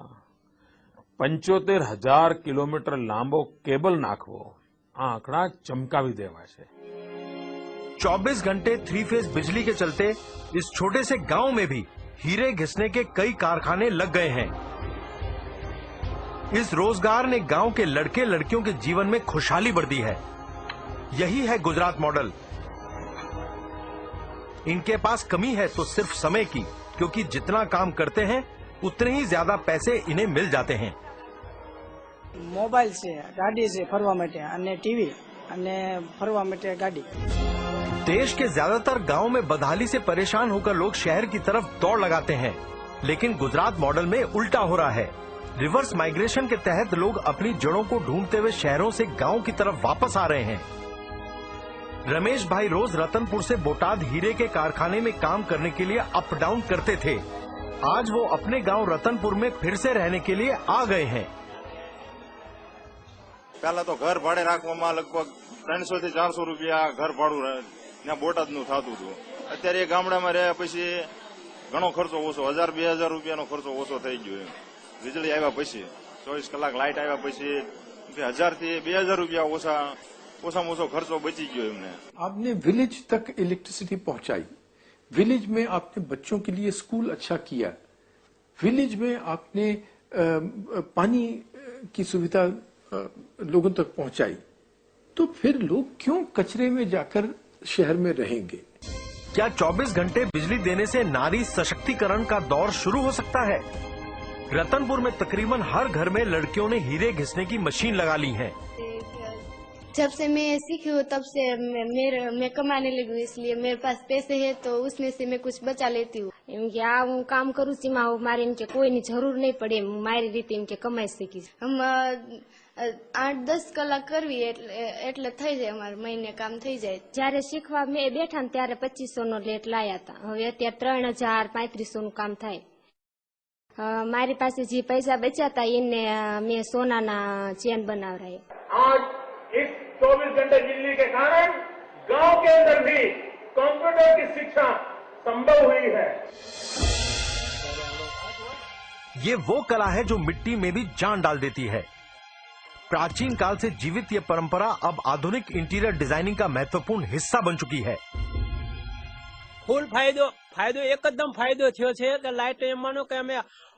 75,000 કિલોમીટર લાંબો કેબલ નાખવો, આ આંકડા ચમકાવી દેવા છે। 24 घंटे 3 फेज बिजली के चलते इस छोटे से गांव में भी हीरे घिसने के कई कारखाने लग गए हैं। इस रोजगार ने गांव के लड़के लड़कियों के जीवन में खुशहाली भर दी है। यही है गुजरात मॉडल। इनके पास कमी है तो सिर्फ समय की, क्योंकि जितना काम करते हैं उतने ही ज्यादा पैसे इन्हें मिल जाते हैं। मोबाइल से गाड़ी से फरवा माटे अने टीवी अने फरवा माटे गाड़ी। देश के ज्यादातर गांव में बदहाली से परेशान होकर लोग शहर की तरफ दौड़ लगाते हैं, लेकिन गुजरात मॉडल में उल्टा हो रहा है। रिवर्स माइग्रेशन के तहत लोग अपनी जड़ों को ढूंढते हुए शहरों से गांव की तरफ वापस आ रहे हैं। रमेश भाई रोज रतनपुर से बोटाद हीरे के कारखाने में काम करने के लिए अप डाउन करते थे। आज वो अपने गांव रतनपुर में फिर से रहने के लिए आ गए हैं। पहला तो घर भाड़े राखवामां लगभग 300 થી 400 રૂપિયા घर भाड़ू बोटादનું થતું હતું। અત્યારે ગામડામાં રહ્યા પછી ઘણો ખર્ચો ઓછો, 1000-2000 રૂપિયાનો ખર્ચો ઓછો થઈ ગયો। વીજળી આવ્યા પછી 24 કલાક લાઇટ આવ્યા પછી 1000 થી 2000 રૂપિયા ઓછામાં ઓછો ખર્ચો બચી ગયો એમને। आपने विलेज तक इलेक्ट्रिसिटी पहुंचाई, विलेज में आपने बच्चों के लिए स्कूल अच्छा किया, विलेज में आपने पानी की सुविधा लोगों तक पहुंचाई, तो फिर लोग क्यों कचरे में जाकर शहर में रहेंगे? क्या 24 घंटे बिजली देने से नारी सशक्तिकरण का दौर शुरू हो सकता है? रतनपुर में तकरीबन हर घर में लड़कियों ने हीरे घिसने की मशीन लगा ली है। जब से मैं सीखी हूँ तब से मैं कमाने लगी हूँ, इसलिए मेरे पास पैसे है तो उसमें से मैं कुछ बचा लेती हूँ। હું કામ કરું છું મારે એમ કે કોઈની જરૂર નહીં પડે, મારી રીતે એમ કે કમાઈ શકીશ। हम 8-10 કલાક કરવી એટલે થઈ જાય, અમારે મહિને કામ થઈ જાય। જયારે શીખવા મેં બેઠા ને ત્યારે 2500 નો લેટ લાયા હતા, હવે અત્યારે 3000-3500 નું કામ થાય। મારી પાસે જે પૈસા બચ્યા હતા એને મેં સોનાના ચેન બનાવરાય। आज इस 24 घंटे बिजली के कारण गांव के अंदर भी कंप्यूटर की शिक्षा संभव हुई है। ये वो कला है जो मिट्टी में भी जान डाल देती है। प्राचीन काल से जीवित ये परंपरा अब आधुनिक इंटीरियर डिजाइनिंग का महत्वपूर्ण हिस्सा बन चुकी है। ફૂલ ફાયદો એકદમ ફાયદો થયો છે કે લાઇટ એમ માનો કે અમે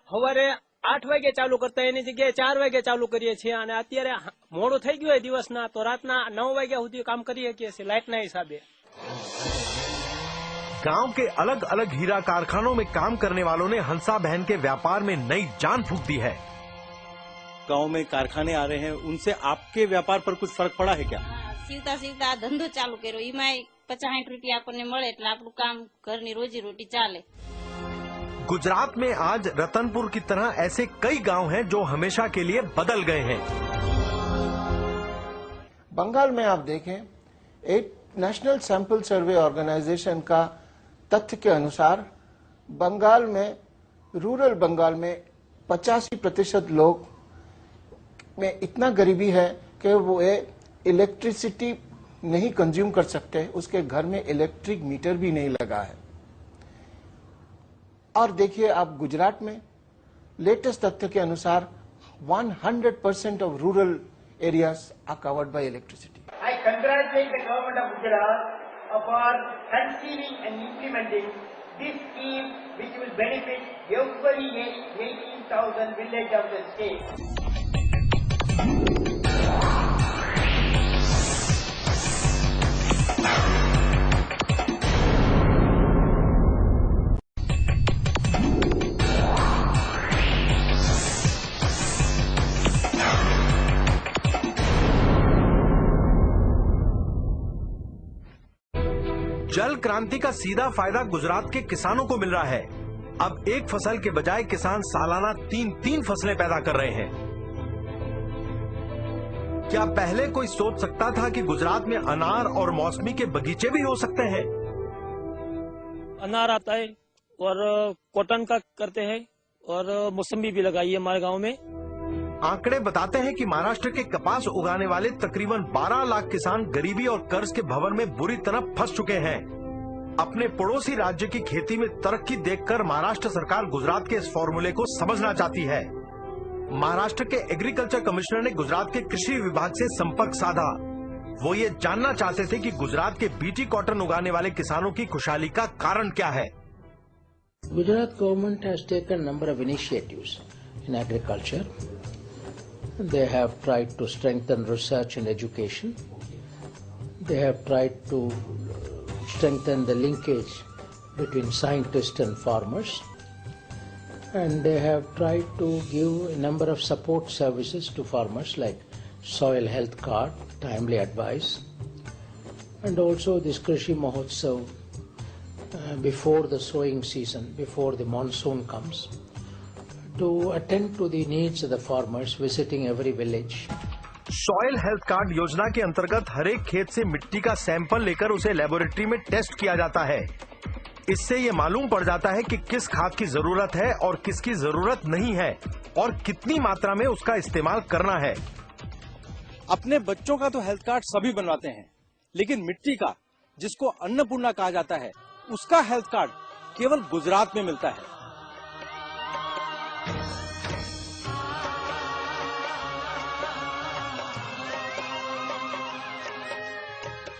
સવારે 8 વાગે ચાલુ કરતા એની જગ્યાએ 4 વાગે ચાલુ કરીએ છીએ, અને અત્યારે મોડું થઈ ગયું હોય દિવસના તો રાતના 9 વાગ્યા સુધી કામ કરી શકીએ છીએ લાઇટના हिसाबे। गांव के अलग अलग हीरा कारखानों में काम करने वालों ने हंसा बहन के व्यापार में नई जान फूंक दी है। गांव में कारखाने आ रहे हैं, उनसे आपके व्यापार पर कुछ फर्क पड़ा है क्या? सीवता सीवता धंधो चालू करो, एमां 50-60 रुपया आपने મળે એટલે આપણું કામ ઘરની રોજી રોટી ચાલે। गुजरात में आज रतनपुर की तरह ऐसे कई गांव हैं जो हमेशा के लिए बदल गए हैं। बंगाल में आप देखें, एक नेशनल सैंपल सर्वे ऑर्गेनाइजेशन का तथ्य के अनुसार बंगाल में, रूरल बंगाल में 85% लोग में इतना गरीबी है कि वो इलेक्ट्रिसिटी नहीं कंज्यूम कर सकते, उसके घर में इलेक्ट्रिक मीटर भी नहीं लगा है। और देखिए आप गुजरात में लेटेस्ट तथ्य के अनुसार 100% of rural areas are covered by electricity. I congratulate the government of Gujarat for conceiving and implementing this scheme which will benefit every 18,000 village of the state. जल क्रांति का सीधा फायदा गुजरात के किसानों को मिल रहा है। अब एक फसल के बजाय किसान सालाना 3 फसलें पैदा कर रहे हैं। क्या पहले कोई सोच सकता था कि गुजरात में अनार और मौसमी के बगीचे भी हो सकते हैं? अनार आता है और कॉटन का करते हैं और मौसमी भी लगाई है हमारे गांव में। आंकड़े बताते हैं कि महाराष्ट्र के कपास उगाने वाले तकरीबन 12 लाख किसान गरीबी और कर्ज के भंवर में बुरी तरह फंस चुके हैं। अपने पड़ोसी राज्य की खेती में तरक्की देखकर महाराष्ट्र सरकार गुजरात के इस फॉर्मूले को समझना चाहती है। महाराष्ट्र के एग्रीकल्चर कमिश्नर ने गुजरात के कृषि विभाग से संपर्क साधा। वो ये जानना चाहते थे कि गुजरात के बीटी कॉटन उगाने वाले किसानों की खुशहाली का कारण क्या है। Gujarat government has taken number of initiatives in agriculture. They have tried to strengthen research and education. They have tried to strengthen the linkage between scientists and farmers. And they have tried to give a number of support services to farmers like soil health card, timely advice, and also this Krishi Mahotsav before the sowing season, before the monsoon comes, to attend to the needs of the farmers, visiting every village. Soil health card योजना के अंतर्गत हर एक खेत से मिट्टी का sample लेकर उसे लेबोरेटरी में टेस्ट किया जाता है। इससे ये मालूम पड़ जाता है कि किस खाद की जरूरत है और किसकी जरूरत नहीं है और कितनी मात्रा में उसका इस्तेमाल करना है। अपने बच्चों का तो हेल्थ कार्ड सभी बनवाते हैं, लेकिन मिट्टी का, जिसको अन्नपूर्णा कहा जाता है, उसका हेल्थ कार्ड केवल गुजरात में मिलता है।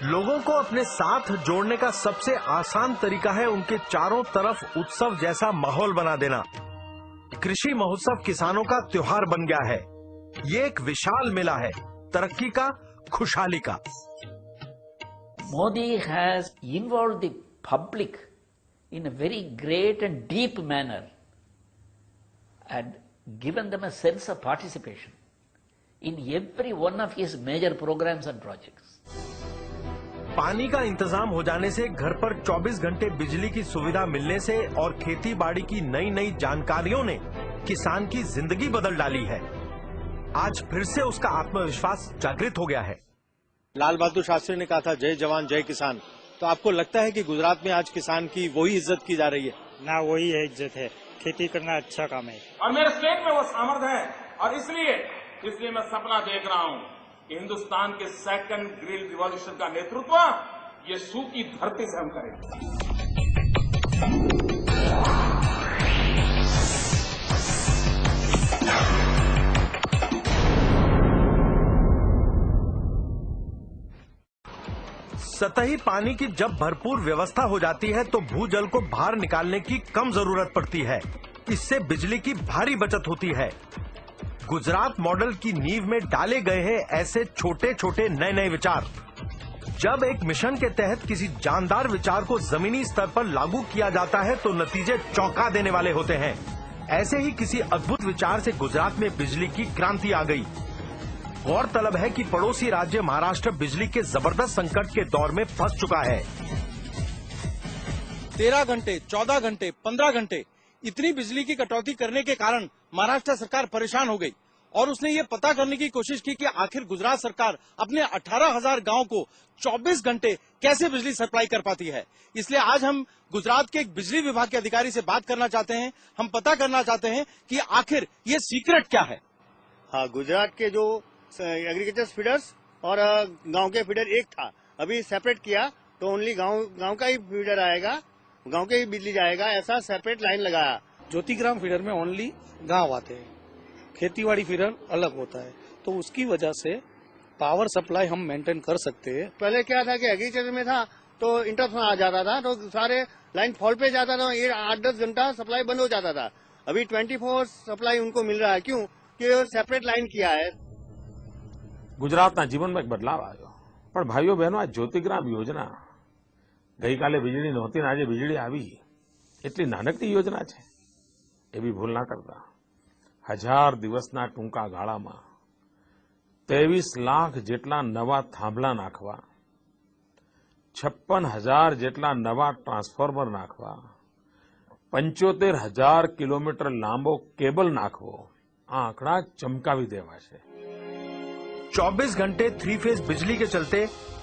लोगों को अपने साथ जोड़ने का सबसे आसान तरीका है उनके चारों तरफ उत्सव जैसा माहौल बना देना। कृषि महोत्सव किसानों का त्योहार बन गया है। ये एक विशाल मेला है, तरक्की का, खुशहाली का। Modi has involved the public in a very great and deep manner and given them a sense of participation in every one of his major programs and projects. पानी का इंतजाम हो जाने से, घर पर 24 घंटे बिजली की सुविधा मिलने से और खेती बाड़ी की नई नई जानकारियों ने किसान की जिंदगी बदल डाली है। आज फिर से उसका आत्मविश्वास जागृत हो गया है। लाल बहादुर शास्त्री ने कहा था जय जवान जय किसान। तो आपको लगता है कि गुजरात में आज किसान की वही इज्जत की जा रही है? ना, वही है इज्जत है। खेती करना अच्छा काम है और मेरे स्टेट में वो सामर्थ्य है और इसलिए मैं सपना देख रहा हूं कि हिंदुस्तान के सेकंड ग्रिल रिवॉल्यूशन का नेतृत्व ये सूखी धरती से हम करेंगे। सतही पानी की जब भरपूर व्यवस्था हो जाती है तो भूजल को बाहर निकालने की कम जरूरत पड़ती है। इससे बिजली की भारी बचत होती है। गुजरात मॉडल की नींव में डाले गए हैं ऐसे छोटे छोटे नए नए विचार। जब एक मिशन के तहत किसी जानदार विचार को जमीनी स्तर पर लागू किया जाता है तो नतीजे चौंका देने वाले होते हैं। ऐसे ही किसी अद्भुत विचार से गुजरात में बिजली की क्रांति आ गई। गौरतलब है कि पड़ोसी राज्य महाराष्ट्र बिजली के जबरदस्त संकट के दौर में फंस चुका है। 13 घंटे, 14 घंटे, 15 घंटे इतनी बिजली की कटौती करने के कारण महाराष्ट्र सरकार परेशान हो गई और उसने ये पता करने की कोशिश की कि आखिर गुजरात सरकार अपने 18,000 गांव को 24 घंटे कैसे बिजली सप्लाई कर पाती है। इसलिए आज हम गुजरात के एक बिजली विभाग के अधिकारी से बात करना चाहते हैं। हम पता करना चाहते हैं कि आखिर ये सीक्रेट क्या है। हाँ, गुजरात के जो एग्रीकल्चर फीडर्स और गांव के फीडर एक था, अभी सेपरेट किया तो ओनली गांव का ही फीडर आएगा, गांव के ही बिजली जाएगा, ऐसा सेपरेट लाइन लगाया। ज्योतिग्राम फीडर में ओनली गांव आते हैं, खेतीबाड़ी फीडर अलग होता है, तो उसकी वजह से पावर सप्लाई हम मेंटेन कर सकते हैं। पहले क्या था कि एग्रीकल्चर में था तो इंटरफेस आ जाता था तो सारे लाइन फॉल पे जाता था, 8-10 घंटा सप्लाई बंद हो जाता था। अभी 24 सप्लाई उनको मिल रहा है। क्यों? कि सेपरेट लाइन किया है। ગુજરાતના જીવનમાં એક બદલાવ આવ્યો, પણ ભાઈઓ બહેનો આ જ્યોતિગ્રામ યોજના ગઈકાલે વીજળી નહોતી ને આજે વીજળી આવી, એટલી નાનકડી યોજના છે એ બી ભૂલ ના કરતા। 1000 દિવસના ટૂંકા ગાળામાં 23 લાખ જેટલા નવા થાંભલા નાખવા, 56,000 જેટલા નવા ટ્રાન્સફોર્મર નાખવા, 75,000 કિલોમીટર લાંબો કેબલ નાખવો, આ આંકડા ચમકાવી દેવા છે। 24 घंटे 3 फेज बिजली के चलते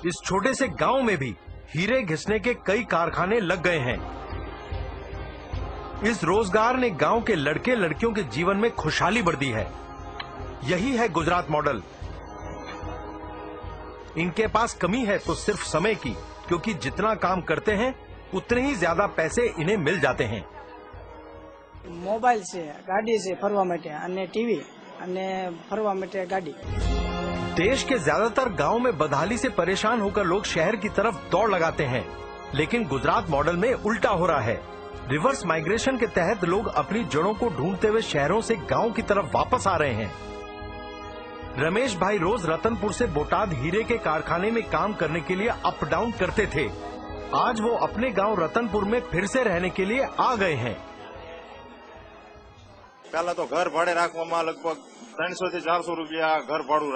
इस छोटे से गांव में भी हीरे घिसने के कई कारखाने लग गए हैं। इस रोजगार ने गांव के लड़के लड़कियों के जीवन में खुशहाली भर दी है। यही है गुजरात मॉडल। इनके पास कमी है तो सिर्फ समय की, क्योंकि जितना काम करते हैं उतने ही ज्यादा पैसे इन्हें मिल जाते हैं। मोबाइल से गाड़ी से फरवा माटे अने टीवी अने फरवा माटे गाड़ी। देश के ज्यादातर गांव में बदहाली से परेशान होकर लोग शहर की तरफ दौड़ लगाते हैं, लेकिन गुजरात मॉडल में उल्टा हो रहा है। रिवर्स माइग्रेशन के तहत लोग अपनी जड़ों को ढूंढते हुए शहरों से गांव की तरफ वापस आ रहे हैं। रमेश भाई रोज रतनपुर से बोटाद हीरे के कारखाने में काम करने के लिए अप डाउन करते थे। आज वो अपने गांव रतनपुर में फिर से रहने के लिए आ गए हैं। पहला तो घर भाड़े राखवामां लगभग 300 થી 400 રૂપિયા ઘર ભાડું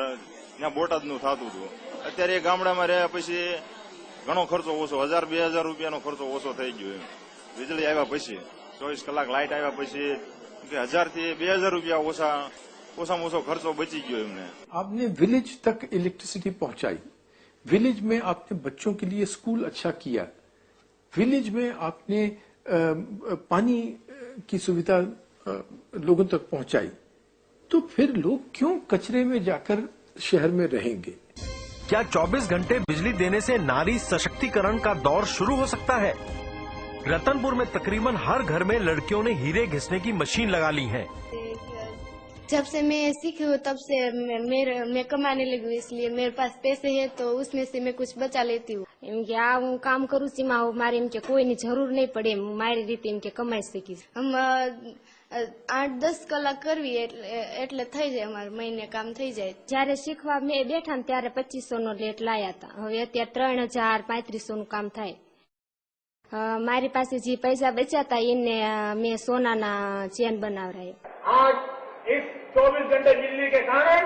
ત્યાં બોટાદનું થતું હતું। અત્યારે ગામડામાં રહ્યા પછી ઘણો ખર્ચો ઓછો, 1000-2000 રૂપિયાનો ખર્ચો ઓછો થઈ ગયો। વીજળી આવ્યા પછી 24 કલાક લાઇટ આવ્યા પછી 1000 થી 2000 રૂપિયા ઓછામાં ઓછો ખર્ચો બચી ગયો એમને। आपने विलेज तक इलेक्ट्रिसिटी पहुंचाई, विलेज में आपने बच्चों के लिए स्कूल अच्छा किया, विलेज में आपने पानी की सुविधा लोगों तक पहुंचाई, तो फिर लोग क्यों कचरे में जाकर शहर में रहेंगे? क्या 24 घंटे बिजली देने से नारी सशक्तिकरण का दौर शुरू हो सकता है? रतनपुर में तकरीबन हर घर में लड़कियों ने हीरे घिसने की मशीन लगा ली है। जब से मैं सीखी हूँ तब से मैं कमाने लगी हूँ, इसलिए मेरे पास पैसे है तो उसमें से मैं कुछ बचा लेती हूँ। इनके હું કામ કરું છું મારે એમ કે કોઈની જરૂર નહીં પડે, મારી રીતે એમ કે કમાઈ શકીશ। हम 8-10 કલાક કરવી એટલે થઈ જાય, અમારે મહિને કામ થઈ જાય. જયારે શીખવા મેં બેઠા ને ત્યારે 2500 નો લેટ લાયા હતા. હવે અત્યારે 3000-3500 નું કામ થાય. મારી પાસે જે પૈસા બચ્યા હતા એને મેં સોનાના ચેન બનાવરાયો. आज इस 24 घंटे बिजली के कारण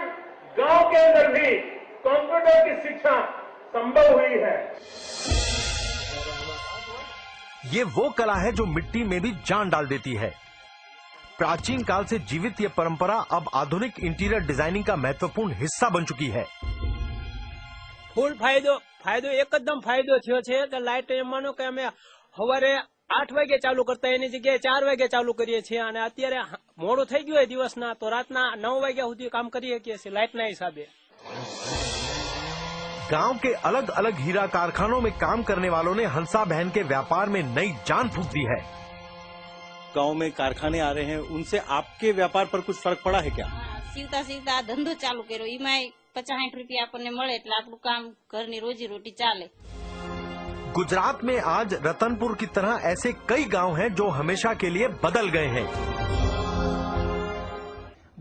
गांव के अंदर भी कंप्यूटर की शिक्षा संभव हुई है. ये वो कला है जो मिट्टी में भी जान डाल देती है. प्राचीन काल से जीवित ये परंपरा अब आधुनिक इंटीरियर डिजाइनिंग का महत्वपूर्ण हिस्सा बन चुकी है. फूल फायदो एकदम फायदो थयो छे के लाइट मानो के अमे सवारे 8 वागे चालू करता एनी जग्याए 4 वागे चालू करीए छीए અને અત્યારે મોડું થઈ ગયું હોય દિવસના તો રાતના 9 વાગ્યા સુધી કામ કરી શકીએ છીએ લાઇટના हिसाबे. गांव के अलग अलग हीरा कारखानों में काम करने वालों ने हंसा बहन के व्यापार में नई जान फूंक दी है. गांव में कारखाने आ रहे हैं, उनसे आपके व्यापार पर कुछ फर्क पड़ा है क्या? सीवता धंधो चालू कर्यो, एमांय 50-60 રૂપિયા આપણને મળે એટલે આપણું કામ ઘરની रोजी रोटी ચાલે. गुजरात में आज रतनपुर की तरह ऐसे कई गांव हैं जो हमेशा के लिए बदल गए हैं.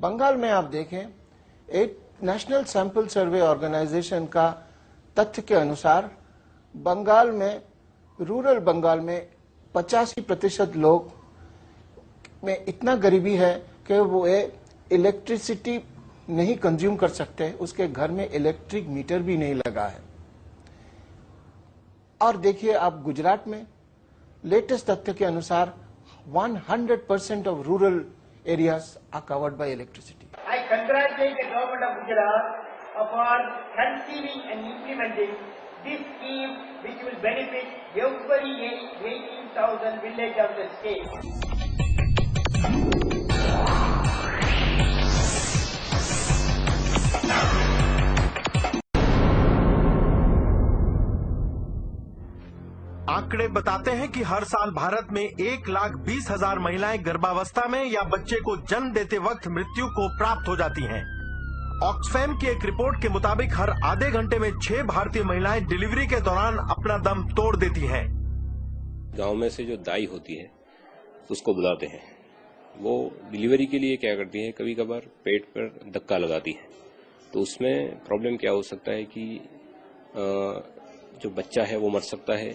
बंगाल में आप देखें, एक नेशनल सैंपल सर्वे ऑर्गेनाइजेशन का तथ्य के अनुसार बंगाल में, रूरल बंगाल में 85% लोग में इतना गरीबी है कि वो इलेक्ट्रिसिटी नहीं कंज्यूम कर सकते, उसके घर में इलेक्ट्रिक मीटर भी नहीं लगा है. और देखिए आप गुजरात में लेटेस्ट तथ्य के अनुसार 100% of rural areas are covered by electricity. I congratulate the government of Gujarat for conceiving and implementing this scheme which will benefit every 18,000 villages of the state. आंकड़े बताते हैं कि हर साल भारत में 1,20,000 महिलाएं गर्भावस्था में या बच्चे को जन्म देते वक्त मृत्यु को प्राप्त हो जाती हैं. ऑक्सफैम की एक रिपोर्ट के मुताबिक हर आधे घंटे में 6 भारतीय महिलाएं डिलीवरी के दौरान अपना दम तोड़ देती हैं. गांव में से जो दाई होती है उसको बुलाते हैं. वो डिलीवरी के लिए क्या करती है, कभी कभार पेट पर धक्का लगाती है. तो उसमें प्रॉब्लम क्या हो सकता है कि जो बच्चा है वो मर सकता है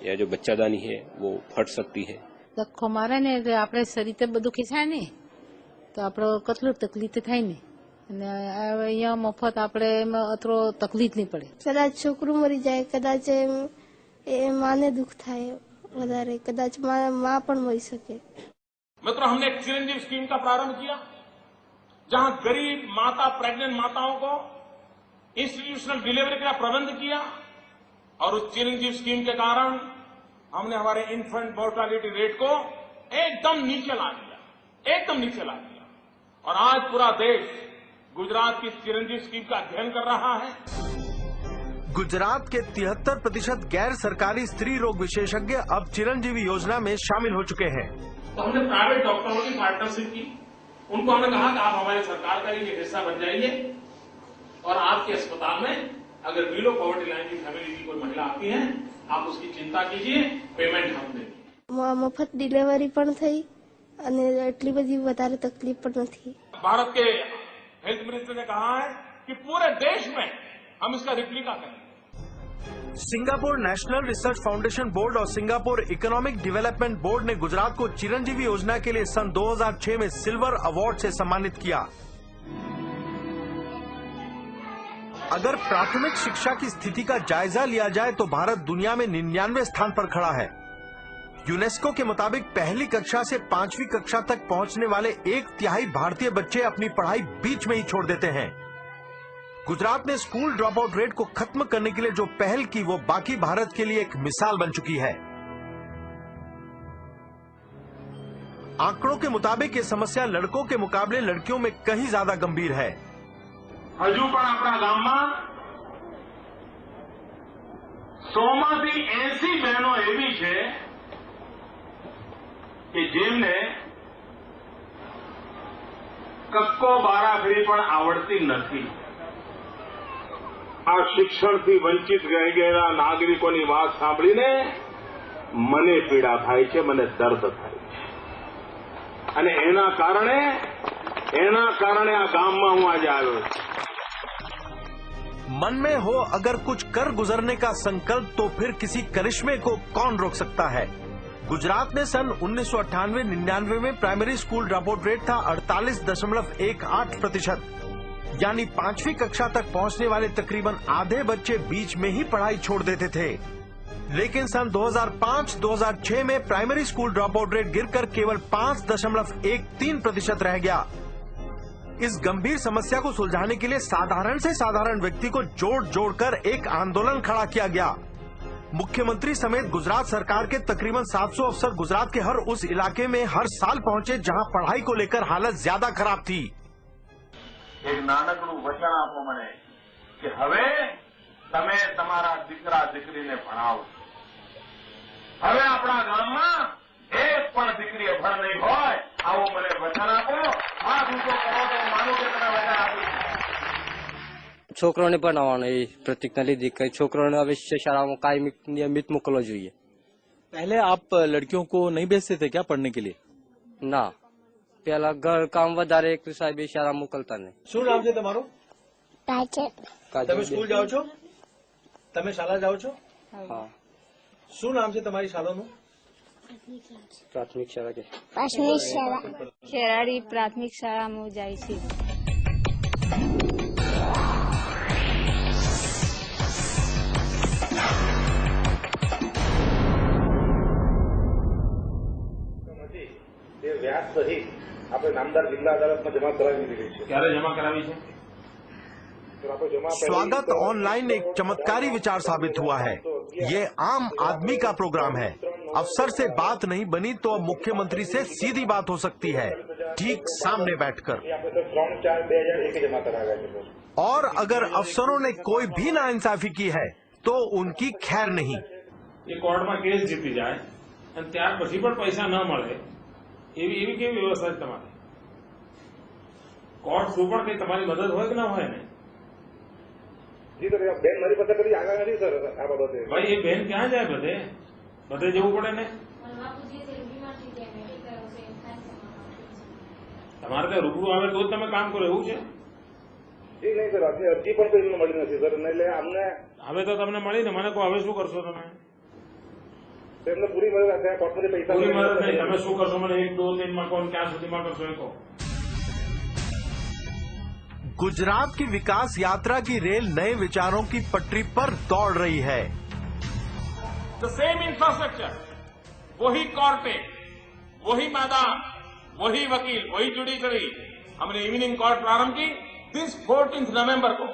या जो बच्चादानी है वो फट सकती है. ધક્કો મારે ને એટલે આપણે શરીર બધું ખેંચાય ને તો આપણે કેટલું તકલીફ થાય ને અને અહીંયા મફત આપણે અત્રો તકલીફ નહીં પડે. કદાચ છોકરું મરી જાય, કદાચ માને દુઃખ થાય વધારે, કદાચ માં પણ મરી શકે. मित्रों, हमने एक चिरंजीव स्कीम का प्रारंभ किया जहां गरीब माता, प्रेग्नेंट माताओं को इंस्टीट्यूशनल डिलीवरी का प्रबंध किया और उस चिरंजीव स्कीम के कारण हमने हमारे इन्फेंट मोर्टालिटी रेट को एकदम नीचे ला दिया. और आज पूरा देश गुजरात की चिरंजीव स्कीम का अध्ययन कर रहा है. गुजरात के 73% गैर सरकारी स्त्री रोग विशेषज्ञ अब चिरंजीवी योजना में शामिल हो चुके हैं. तो हमने प्राइवेट डॉक्टरों की पार्टनरशिप की. उनको हमने कहा कि आप हमारी सरकार का एक हिस्सा बन जाइए और आपके अस्पताल में अगर बिलो पॉवर्टी लाइन की फैमिली की कोई महिला आती है, आप उसकी चिंता कीजिए, पेमेंट हम देंगे. મફત ડિલિવરી પણ થઈ અને એટલી બધી વધારે તકલીફ પણ નથી. भारत के हेल्थ मिनिस्टर ने कहा है कि पूरे देश में हम इसका रिप्लिका करेंगे. Singapore national research foundation board और सिंगापुर इकोनॉमिक डेवलपमेंट बोर्ड ने गुजरात को चिरंजीवी योजना के लिए सन 2006 में सिल्वर अवार्ड से सम्मानित किया. अगर प्राथमिक शिक्षा की स्थिति का जायजा लिया जाए तो भारत दुनिया में 99वें स्थान पर खड़ा है. यूनेस्को के मुताबिक पहली कक्षा से 5वीं कक्षा तक पहुंचने वाले 1/3 भारतीय बच्चे अपनी पढ़ाई बीच में ही छोड़ देते हैं. गुजरात ने स्कूल ड्रॉप आउट रेट को खत्म करने के लिए जो पहल की वो बाकी भारत के लिए एक मिसाल बन चुकी है. आंकड़ों के मुताबिक ये समस्या लड़कों के मुकाबले लड़कियों में कहीं ज्यादा गंभीर है. હજુ પણ આપણા ગામમાં 100માંથી 80 બહેનો એવી છે કે જેમને કક્કો બારાખડી પણ આવડતી નથી. આ શિક્ષણથી વંચિત રહી ગયેલા નાગરિકોની વાત સાંભળીને મને પીડા થાય છે, મને દર્દ થાય છે. અને એના કારણે આ ગામમાં હું આજે આવ્યો છું. मन में हो अगर कुछ कर गुजरने का संकल्प तो फिर किसी करिश्मे को कौन रोक सकता है। गुजरात में सन 1998-99 में primary school drop out rate था 48.18%, यानी 5वीं कक्षा तक पहुंचने वाले तकरीबन आधे बच्चे बीच में ही पढ़ाई छोड़ देते थे। लेकिन सन 2005-2006 में primary school drop out rate गिरकर केवल 5.13% रह गया। इस गंभीर समस्या को सुलझाने के लिए साधारण से साधारण व्यक्ति को जोड़कर एक आंदोलन खड़ा किया गया। मुख्यमंत्री समेत गुजरात सरकार के तकरीबन 700 अफसर गुजरात के हर उस इलाके में हर साल पहुंचे जहां पढ़ाई को लेकर हालत ज्यादा खराब थी। एक नानकड़ू वचन आपो मने कि हवे तमे तमारा दीकरा दीकरीने भणावो। हवे आपणा गाममां एक पण दीकरी अभण नहीं होय आवो मने वचन आपो। हाथ ऊंचो करो तो मानो के तमे वचन आपो। છોકરોને ભણાવવાનો એ પ્રતિજ્ઞા લીધી કે છોકરોને અવશ્ય શાળામાં કાયમી નિયમિત મોકલવો જોઈએ। पहले आप लड़कियों को नहीं भेजते थे क्या पढ़ने के लिए? ના, પેલા ઘર કામ વધારે એક સાહેબ શાળા મોકલતા નહીં। શું નામ છે તમારું? તમે સ્કૂલ જાઓ છો? તમે શાળા જાઓ છો? હા। શું નામ છે તમારી શાળાનું? પ્રાથમિક શાળા કે પ્રાથમિક શાળા ખેરાડી પ્રાથમિક શાળામાં જાય છે। વ્યાજ સહિત આપણે નામદાર જિલ્લા અદાલતમાં જમા કરાવી દીધી છે। ક્યારે જમા કરાવી છે? स्वागत ऑनलाइन एक चमत्कारी विचार साबित हुआ है। ये आम आदमी का प्रोग्राम है। अफसर से बात नहीं बनी तो अब मुख्यमंत्री से सीधी बात हो सकती है, ठीक सामने बैठकर। और अगर अफसरों ने कोई भी नाइंसाफी की है तो उनकी खैर नहीं। ये कोर्ट में केस जीती जाए અને ત્યાર પછી પણ પૈસા ન મળે એવી કેવી વ્યવસ્થા છે તમારી? કોર્ટ શું પણ કઈ તમારી મદદ હોય કે ના હોય ને? જી સર, બેન મારી પાસે કદી આગળ નથી સર આ બાબતે। ભાઈ એ બેન ક્યાં જાય? બધે જવું પડે ને? તમારે ત્યાં રૂબરૂ આવે તો જ તમે કામ કરો એવું છે? જી નહીં સર, અરજી પણ તો એમને મળી નથી સર। એટલે અમને હવે તો તમને મળી ને, મને કહો હવે શું કરશો તમે? એમને પૂરી મદદ આપે, કોર્ટમાંથી પૈસા પૂરી મદદ નહીં, તમે શું કરશો મને 1-2 દિનમાં કહો, ક્યાં સુધીમાં કરશો એ કહો। गुजरात की विकास यात्रा की रेल नए विचारों की पटरी पर दौड़ रही है। द सेम इंफ्रास्ट्रक्चर, वही कोर्टें, वही मैदान, वही वकील, वही जुडिशरी। हमने इवनिंग कोर्ट प्रारंभ की दिस 14 नवंबर को।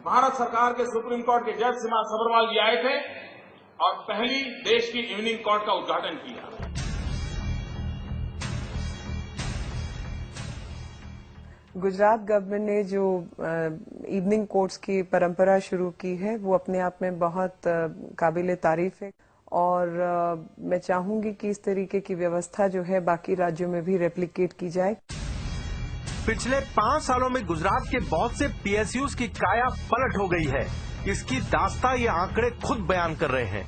भारत सरकार के सुप्रीम कोर्ट के जज सीमा सबरवाल जी आए थे और पहली देश की इवनिंग कोर्ट का उद्घाटन किया। गुजरात गवर्नमेंट ने जो इवनिंग कोर्ट्स की परंपरा शुरू की है वो अपने आप में बहुत काबिले तारीफ है। और मैं चाहूंगी कि इस तरीके की व्यवस्था जो है बाकी राज्यों में भी रेप्लिकेट की जाए। पिछले 5 सालों में गुजरात के बहुत से PSUs की काया पलट हो गई है। इसकी दास्तां ये आंकड़े खुद बयान कर रहे हैं।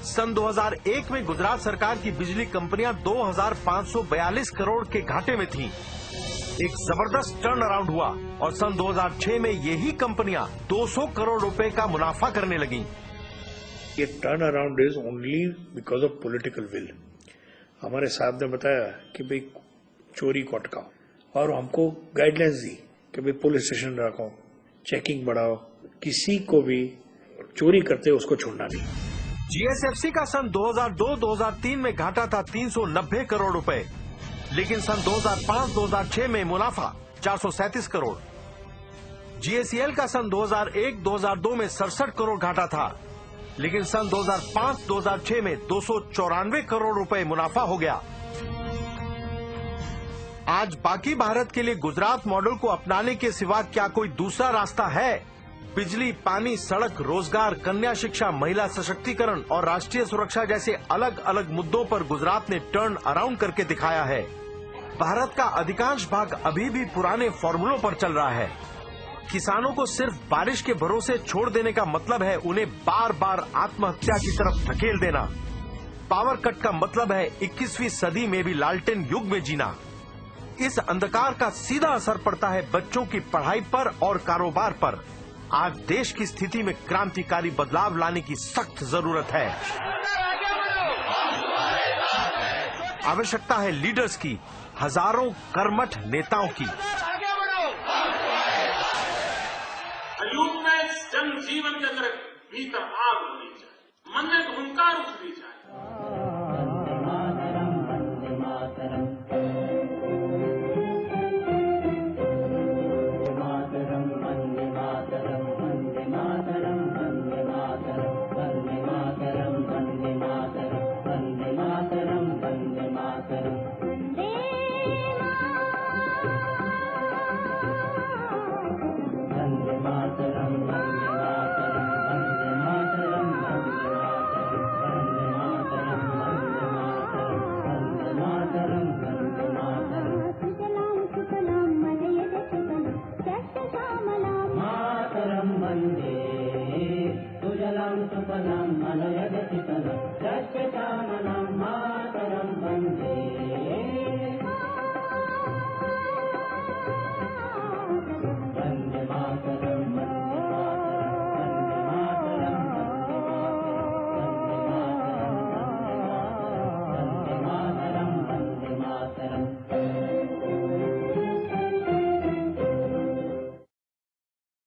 सन 2001 में गुजरात सरकार की बिजली कंपनियां 2,542 करोड़ के घाटे में थीं। एक जबरदस्त टर्न अराउंड हुआ और सन 2006 में यही कंपनियां 200 करोड़ रुपए का मुनाफा करने लगी। ये turn around is only because of political will. हमारे साहब ने बताया कि भाई चोरी को अटकाओ और हमको गाइडलाइंस दी कि भाई पुलिस स्टेशन रखो, चेकिंग बढ़ाओ, किसी को भी चोरी करते उसको छोड़ना नहीं। GSFC का सन 2002-2003 में घाटा था 390 करोड़ रुपए, लेकिन सन 2005-2006 में मुनाफा 437 करोड़। GACL का सन 2001-2002 में 67 करोड़ घाटा था, लेकिन सन 2005-2006 में 294 करोड़ रुपए मुनाफा हो गया। आज बाकी भारत के लिए गुजरात मॉडल को अपनाने के सिवा क्या कोई दूसरा रास्ता है? बिजली, पानी, सड़क, रोजगार, कन्या शिक्षा, महिला सशक्तिकरण और राष्ट्रीय सुरक्षा जैसे अलग अलग मुद्दों पर गुजरात ने टर्न अराउंड करके दिखाया है। भारत का अधिकांश भाग अभी भी पुराने फॉर्मूलों पर चल रहा है। किसानों को सिर्फ बारिश के भरोसे छोड़ देने का मतलब है उन्हें बार बार आत्महत्या की तरफ धकेल देना। पावर कट का मतलब है 21वीं सदी में भी लालटेन युग में जीना। इस अंधकार का सीधा असर पड़ता है बच्चों की पढ़ाई पर और कारोबार पर। आज देश की स्थिति में क्रांतिकारी बदलाव लाने की सख्त जरूरत है। आवश्यकता है लीडर्स की, हजारों कर्मठ नेताओं की। यूथ में जनजीवन के अंदर भीतर आग होनी चाहिए, मन में हुंकार उठनी चाहिए। Vande Mataram.